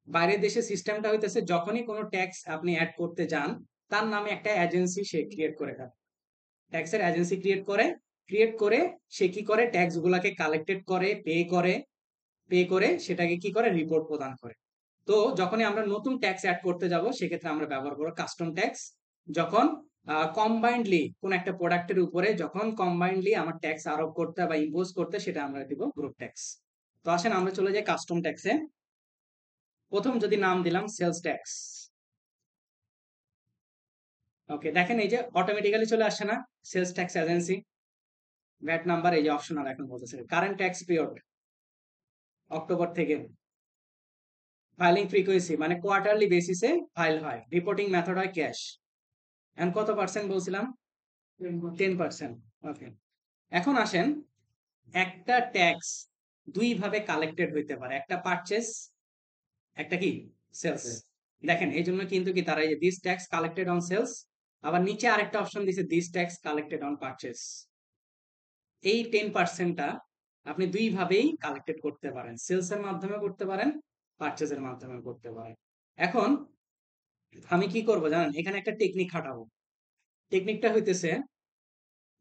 বাইরের দেশে সিস্টেমটা হইতেছে যখনই কোনো ট্যাক্স আপনি অ্যাড করতে যান তার নামে একটা এজেন্সি সে ক্রিয়েট করে থাকে। ট্যাক্সের এজেন্সি ক্রিয়েট করে সে কি করে, ট্যাক্স গুলাকে কালেক্টেড করে, পে করে সেটাকে কি করে, রিপোর্ট প্রদান করে। তো যখনই আমরা নতুন ট্যাক্স অ্যাড করতে যাব সেক্ষেত্রে আমরা ব্যবহার করবো কাস্টম ট্যাক্স। যখন কম্বাইন্ডলি কোন একটা প্রোডাক্টের উপরে যখন কম্বাইন্ডলি আমার ট্যাক্স আরোপ করতে বা ইম্পোজ করতে, সেটা আমরা দিব গ্রুপ ট্যাক্স। তো আসেন আমরা চলে যাই কাস্টম ট্যাক্সে। প্রথম যদি নাম দিলাম সেলস ট্যাক্স। ওকে, দেখেন এই যে অটোমেটিক্যালি চলে আসছে না, sales tax agency, VAT number, এই যে অপশনাল এখন বলতেছে কারেন্ট ট্যাক্স পিরিয়ড। অক্টোবর থেকে। ফাইলিং ফ্রিকোয়েন্সি মানে কোয়ার্টারলি বেসিসে ফাইল হয়, রিপোর্টিং মেথড হয় ক্যাশ। এখন কত পার্সেন্ট বলছিলাম? 10%। ওকে, এখন আসেন, একটা ট্যাক্স দুই ভাবে কালেক্টেড হইতে পারে, একটা পারচেজ, একটা কি সেলস। দেখেন এই জন্য কিন্তু কি তারা এই যে this tax collected on sales, আবার নিচে আরেকটা অপশন দিছে this tax collected on purchase. এই 10%টা আপনি দুই ভাবেই কালেক্টেড করতে পারেন, সেলস এর মাধ্যমে করতে পারেন, পারচেজের মাধ্যমে করতে পারেন। এখন আমি কি করব জানেন, এখানে একটা টেকনিক খাটাবো। টেকনিকটা হইতেছে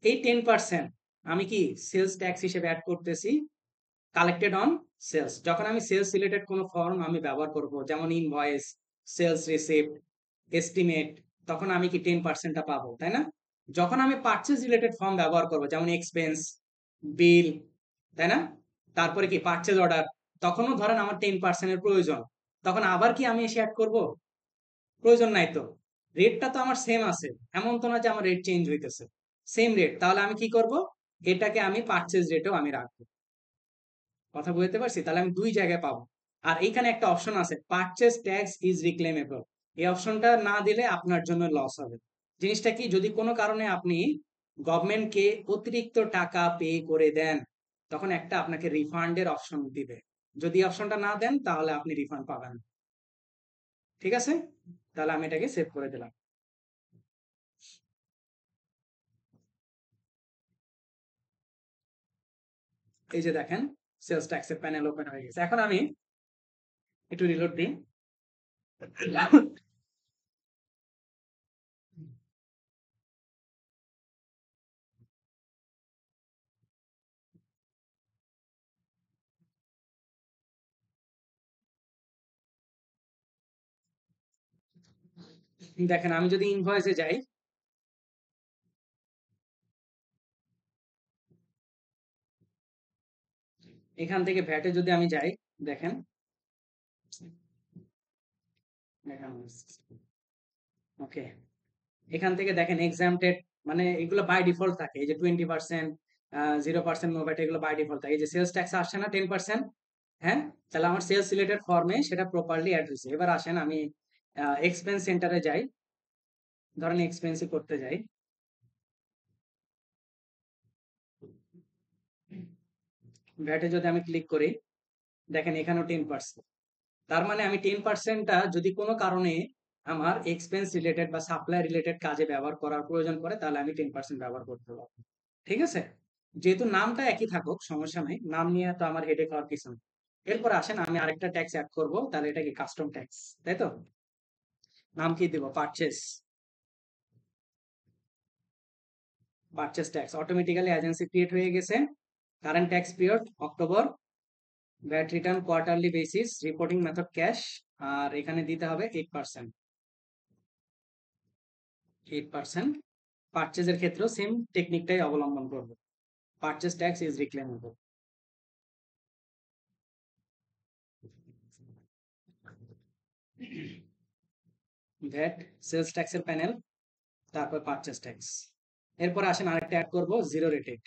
এই 10% আমি কি সেলস ট্যাক্স হিসেবে অ্যাড করতেছি কালেক্টেড অন সেলস। যখন আমি সেলস রিলেটেড কোনো ফর্ম আমি ব্যবহার করব, যেমন ইনভয়েস, সেলস রিসিপ্ট, এস্টিমেট, তখন আমি কি 10%টা পাবো, তাই না? যখন আমি পারচেজ রিলেটেড ফর্ম ব্যবহার করব, যেমন এক্সপেন্স, বিল, তাই না, তারপরে কি পারচেজ অর্ডার, তখনও ধরেন আমার 10%-এর প্রয়োজন, তখন আবার কি আমি এসে অ্যাড করব? প্রয়োজন নাই তো, রেটটা তো আমার সেম আছে, এমন তো না যে আমার রেট চেঞ্জ হইতেছে, সেম রেট। তাহলে আমি কি করব, এটাকে আমি পারচেজ রেটেও আমি রাখবো। কথা বুঝতে পারছি? তাহলে আমি দুই জায়গায় পাবো। আর এইখানে একটা অপশন আছে, পারচেজ ট্যাক্স ইজ রিক্লেমেবল। এই অপশনটা না দিলে আপনার জন্য লস হবে। জিনিসটা কি, যদি কোনো কারণে আপনি গভর্নমেন্টকে অতিরিক্ত টাকা পে করে দেন, তখন একটা আপনাকে রিফান্ডের অপশন দিবে। যদি অপশনটা না দেন তাহলে আপনি রিফান্ড পাবেন। ঠিক আছে, তাহলে আমি এটাকে সেভ করে দিলাম। এই যে দেখেন, সেলস ট্যাক্সের প্যানেল ওপেন হয়ে গেছে। এখন আমি একটু রিলোড দিই। দেখেন আমি যদি ইনভয়েসে যাই, এখান থেকে ভ্যাটে যদি আমি যাই, দেখেন ওকে, এখান থেকে দেখেন এক্সামটেড, মানে এগুলো বাই ডিফল্ট থাকে, এই যে 20%, 0% নো ভ্যাট, এগুলো বাই ডিফল্ট থাকে। এই যে সেলস ট্যাক্স আসছে না 10%, হ্যাঁ, তাহলে আমার সেলস রিলেটেড ফর্মে সেটা প্রপারলি অ্যাড হয়েছে। এবার আসেন আমি এক্সপেন্স সেন্টারে যাই, ধরেন এক্সপেন্সই করতে যাই, ভ্যাটে যদি আমি ক্লিক করি, দেখেন এখানেও 10%। তার মানে আমি 10%টা যদি কোনো কারণে আমার এক্সপেন্স রিলেটেড বা সাপ্লাই রিলেটেড কাজে ব্যবহার করার প্রয়োজন পড়ে, তাহলে আমি 10% ব্যবহার করতে পারবো। ঠিক আছে, যেহেতু নামটা একই থাকুক সমস্যা নাই, নাম নিয়ে তো আমার হেডেক হওয়ার কিছু নেই। এরপর আসেন আমি আরেকটা ট্যাক্স অ্যাড করব, তাহলে এটা কি কাস্টম ট্যাক্স, তাই তো? নাম কি দেব? Purchase. Purchase tax automatically agency create হয়ে গেছে। Current tax period October, VAT return quarterly basis, reporting method cash, আর এখানে দিতে হবে 8%। 8%। পারচেজের ক্ষেত্রেও সেম টেকনিকটাই অবলম্বন করব, purchase tax is reclaimable. VAT, sales ট্যাক্সের প্যানেল, তারপর পারচেজ ট্যাক্স। এরপর আসেন আরেকটা অ্যাড করব, zero rated.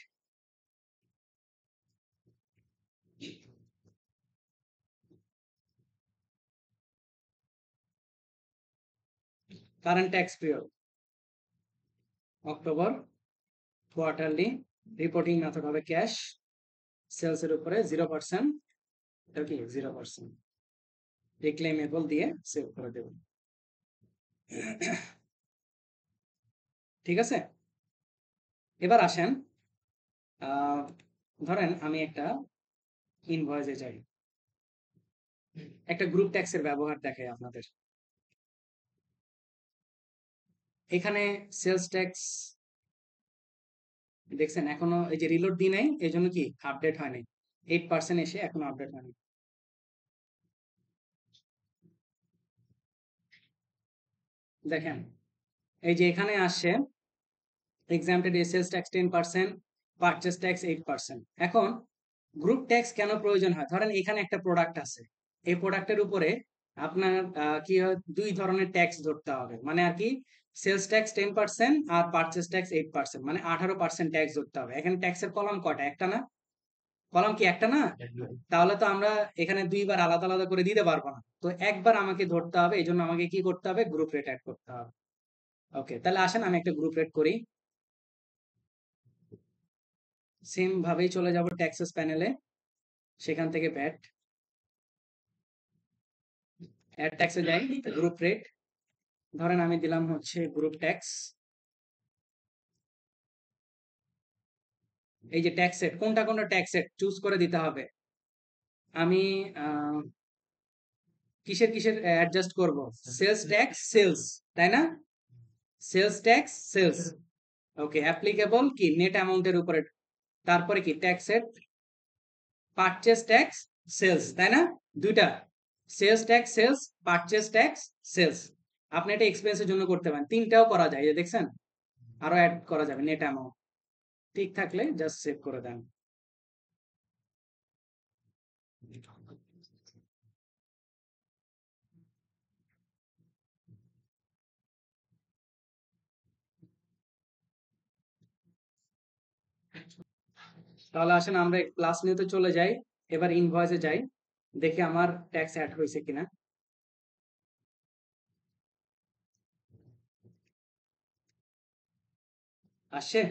Current tax period October, quarterly, reporting method হবে ক্যাশ, সেলস এর উপরে 0%, এটা কি 0%, রিক্লেমেবল দিয়ে সেভ করে দেব। ঠিক আছে, এবার আসেন ধরেন আমি একটা ইনভয়েসে যাই, একটা গ্রুপ ট্যাক্সের ব্যবহার দেখাই আপনাদের। এখানে সেলস ট্যাক্স দেখছেন এখনো এই যে রিলোড দিই নাই, এই জন্য কি আপডেট হয় নাই, 8% এসে এখনো আপডেট হয়নি। দেখেন এই যে এখানে আসছে exempted sales tax 10%, purchase tax 8%। এখন গ্রুপ ট্যাক্স কেন প্রয়োজন হয়? ধরেন এখানে একটা প্রোডাক্ট আছে, এই প্রোডাক্টের উপরে আপনার কি হয়, দুই ধরনের ট্যাক্স ধরতে হবে, মানে আর কি সেলস ট্যাক্স 10% আর পারচেজ ট্যাক্স 8%, মানে 18% ট্যাক্স ধরতে হবে। এখানে ট্যাক্সের কলাম কয়টা? একটা না? কলাম কি একটা না? তাহলে তো আমরা এখানে দুইবার আলাদা আলাদা করে দিতে পারবো না, তো একবার আমাকে ধরতে হবে। এই জন্য আমাকে কি করতে হবে? গ্রুপ রেট অ্যাড করতে হবে। ওকে, তাহলে আসেন আমি একটা গ্রুপ রেট করি। সেম ভাবেই চলে যাব ট্যাক্সেস প্যানেলে, সেখান থেকে ভ্যাট, অ্যাড ট্যাক্সে যাই, গ্রুপ রেট, ধরেন আমি দিলাম হচ্ছে গ্রুপ ট্যাক্স। এই যে ট্যাক্স সেট, কোনটা কোনটা ট্যাক্স সেট চুজ করে দিতে হবে। আমি আহ, কিসের কিসের অ্যাডজাস্ট করব? সেলস ট্যাক্স, সেলস, তাই না? Sales tax, sales. Okay, applicable কি নেট অ্যামাউন্টের উপরে। তারপরে কি tax set, purchase tax, sales, তাই না? দুইটা, sales tax, sales, purchase tax, sales. আপনি এটা এক্সপেন্সের জন্য করতে পারেন, তিনটাও করা যায়, এই যে দেখছেন, আরো অ্যাড করা যাবে নেট অ্যামাউন্ট। ঠিক থাকলে জাস্ট সেভ করে দেন। তাহলে আসেন আমরা ক্লাস নিউতে চলে যাই, এবার ইনভয়েসে যাই, দেখি আমার ট্যাক্স অ্যাড হয়েছে কিনা। আসছে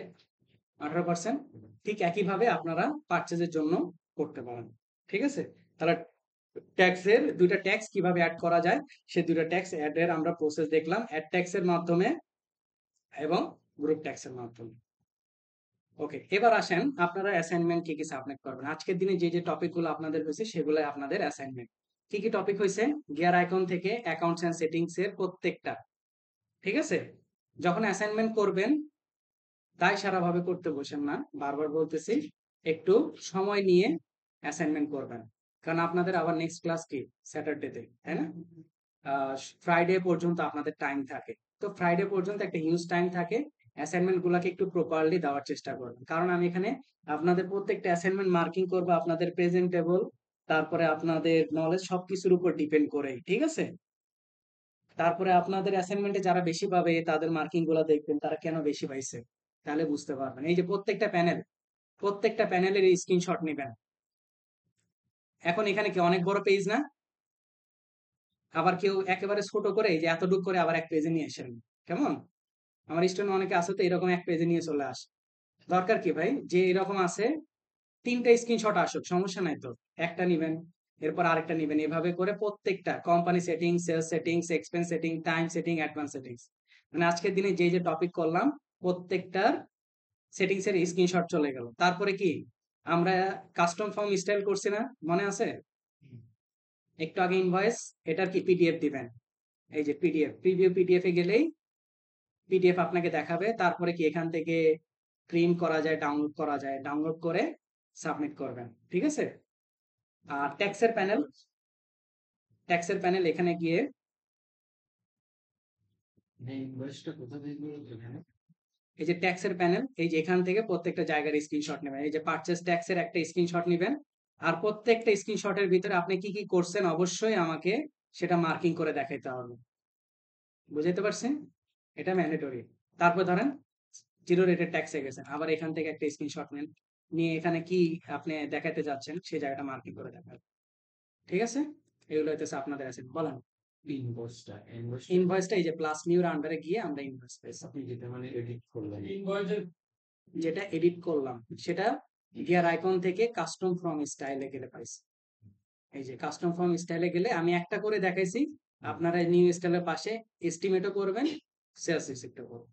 18%। ঠিক একইভাবে আপনারা পারচেজের জন্য করতে পারেন। ঠিক আছে, তাহলে ট্যাক্সের দুইটা ট্যাক্স কিভাবে অ্যাড করা যায়, সে দুইটা ট্যাক্স অ্যাড এর আমরা প্রসেস দেখলাম, অ্যাড ট্যাক্সের মাধ্যমে এবং গ্রুপ ট্যাক্সের মাধ্যমে। ওকে, এবার আসেন আপনারা অ্যাসাইনমেন্ট কি কি সাবমিট করবেন। আজকের দিনে যে যে টপিকগুলো আপনাদের হয়েছে সেগুলো আপনাদের অ্যাসাইনমেন্ট। কি কি টপিক হয়েছে? গিয়ার আইকন থেকে অ্যাকাউন্টস এন্ড সেটিংস এর প্রত্যেকটা। ঠিক আছে, যখন অ্যাসাইনমেন্ট করবেন তাই সারাভাবে করতে বসেন না, বারবার বলতেছি, একটু সময় নিয়ে অ্যাসাইনমেন্ট করবেন, কারণ আপনাদের আবার নেক্সট ক্লাস কি স্যাটারডেতে, তাই না? ফ্রাইডে পর্যন্ত আপনাদের টাইম থাকে, তো ফ্রাইডে পর্যন্ত একটা হিউজ টাইম থাকে। অ্যাসাইনমেন্ট গুলাকে একটু প্রপারলি দেওয়ার চেষ্টা করবেন, কারণ আমি এখানে আপনাদের প্রত্যেকটা অ্যাসাইনমেন্ট মার্কিং করবো আপনাদের প্রেজেন্টেবল, তারপরে আপনাদের নলেজ সবকিছুর উপর ডিপেন্ড করে, ঠিক আছে? তারপরে আপনাদের অ্যাসাইনমেন্টে যারা বেশি পাবে তাদের মার্কিং গুলা দেখবেন তারা কেন বেশি পাইছে, তাহলে বুঝতে পারবেন। এই যে প্রত্যেকটা প্যানেলের স্ক্রিনশট নেবেন। এখন এখানে কি অনেক বড় পেজ না? আবার কেউ একেবারে ছোট করে এই যে এতটুকু করে আবার এক পেজে নিয়ে আসেন, কেমন? আমার স্টুডেন্ট অনেকে আছে তো এরকম এক পেজে নিয়ে চলে আসে। দরকার কি ভাই, যে এরকম আছে তিনটা স্ক্রিনশট আসুক, সমস্যা নাই তো, একটা নিবেন, এরপর আরেকটা নিবেন, এভাবে করে প্রত্যেকটা company setting, sales settings, expense setting, time setting, advance settings, মানে আজকের দিনে যে যে টপিক করলাম প্রত্যেকটার সেটিংস এর স্ক্রিনশট চলে গেল। তারপরে কি আমরা কাস্টম ফর্ম স্টাইল করছি না, মনে আছে? একটু আগে ইনভয়েস, এটার কি পিডিএফ দিবেন, এই যে পিডিএফ, প্রিভিউ পিডিএফ এ গেলেই পিডিএফ আপনাকে দেখাবে। তারপরে কি এখান থেকে প্রিন্ট করা যায়, ডাউনলোড করা যায়, ডাউনলোড করে সাবমিট করবেন, ঠিক আছে? আর ট্যাক্সের প্যানেল এখানে গিয়ে এই যে ট্যাক্সের প্যানেল, এই যে এখান থেকে প্রত্যেকটা জায়গার স্ক্রিনশট নেবেন। এই যে পারচেজ ট্যাক্সের একটা স্ক্রিনশট নেবেন, আর প্রত্যেকটা স্ক্রিনশটের ভিতরে আপনি কি কি করছেন অবশ্যই আমাকে সেটা মার্কিং করে দেখাইতে হবে। বুঝাইতে পারছেন? এটা ম্যান্ডেটরি। তারপর ধরেন জিরো রেটেড ট্যাক্সে গেছেন, আবার এখান থেকে একটা স্ক্রিনশট নেন, নিয়ে এখানে কি আপনি দেখাতে যাচ্ছেন সেই জায়গাটা মার্কিং করে দেখাবেন। ঠিক আছে, এগুলো হইতেছে আপনাদের আছে। বলেন ইনভয়েসটা এই যে প্লাস নিউর আন্ডারে গিয়ে আমরা ইনভয়েস পেয়েছি, যেটা এডিট করলাম সেটা গিয়ার আইকন থেকে কাস্টম ফ্রম স্টাইলে গেলে পাইছি। এই যে কাস্টম ফর্ম স্টাইলে গেলে আমি একটা করে দেখাইছি, আপনারা নিউ স্টাইলের পাশে এস্টিমেটও করবেন, সেলস রিসিপ্টও করবেন।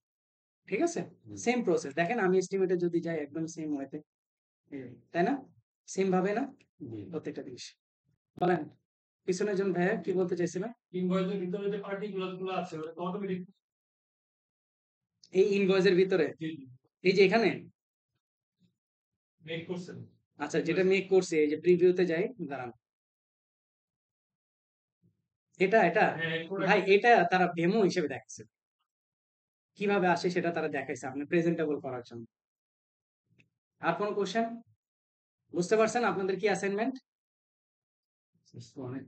ঠিক আছে, সেম প্রসেস। দেখেন আমি এস্টিমেটে যদি যাই একদম সেম ওয়েতে, তাই না? সেম ভাবে না প্রত্যেকটা জিনিস। বলেন পিছনের জন ভাইয়া কি বলতে চাইছিলেন? ইনভয়েসের ভিতরে যে পার্টিকুলার গুলো আছে ওটা তো অটোমেটিক, এই ইনভয়েসের ভিতরে এই যে এখানে মেক করছেন। আচ্ছা, যেটা মেক করছে এই যে প্রিভিউতে যাই, দাঁড়ান, এটা ভাই এটা তারা ডেমো হিসেবে দেখাচ্ছে, কিভাবে আসে সেটা তারা দেখাইছে আপনি প্রেজেন্টেবল করার জন্য। আর কোন কোশ্চেন? বুঝতে পারছেন আপনাদের কি অ্যাসাইনমেন্ট? অনেক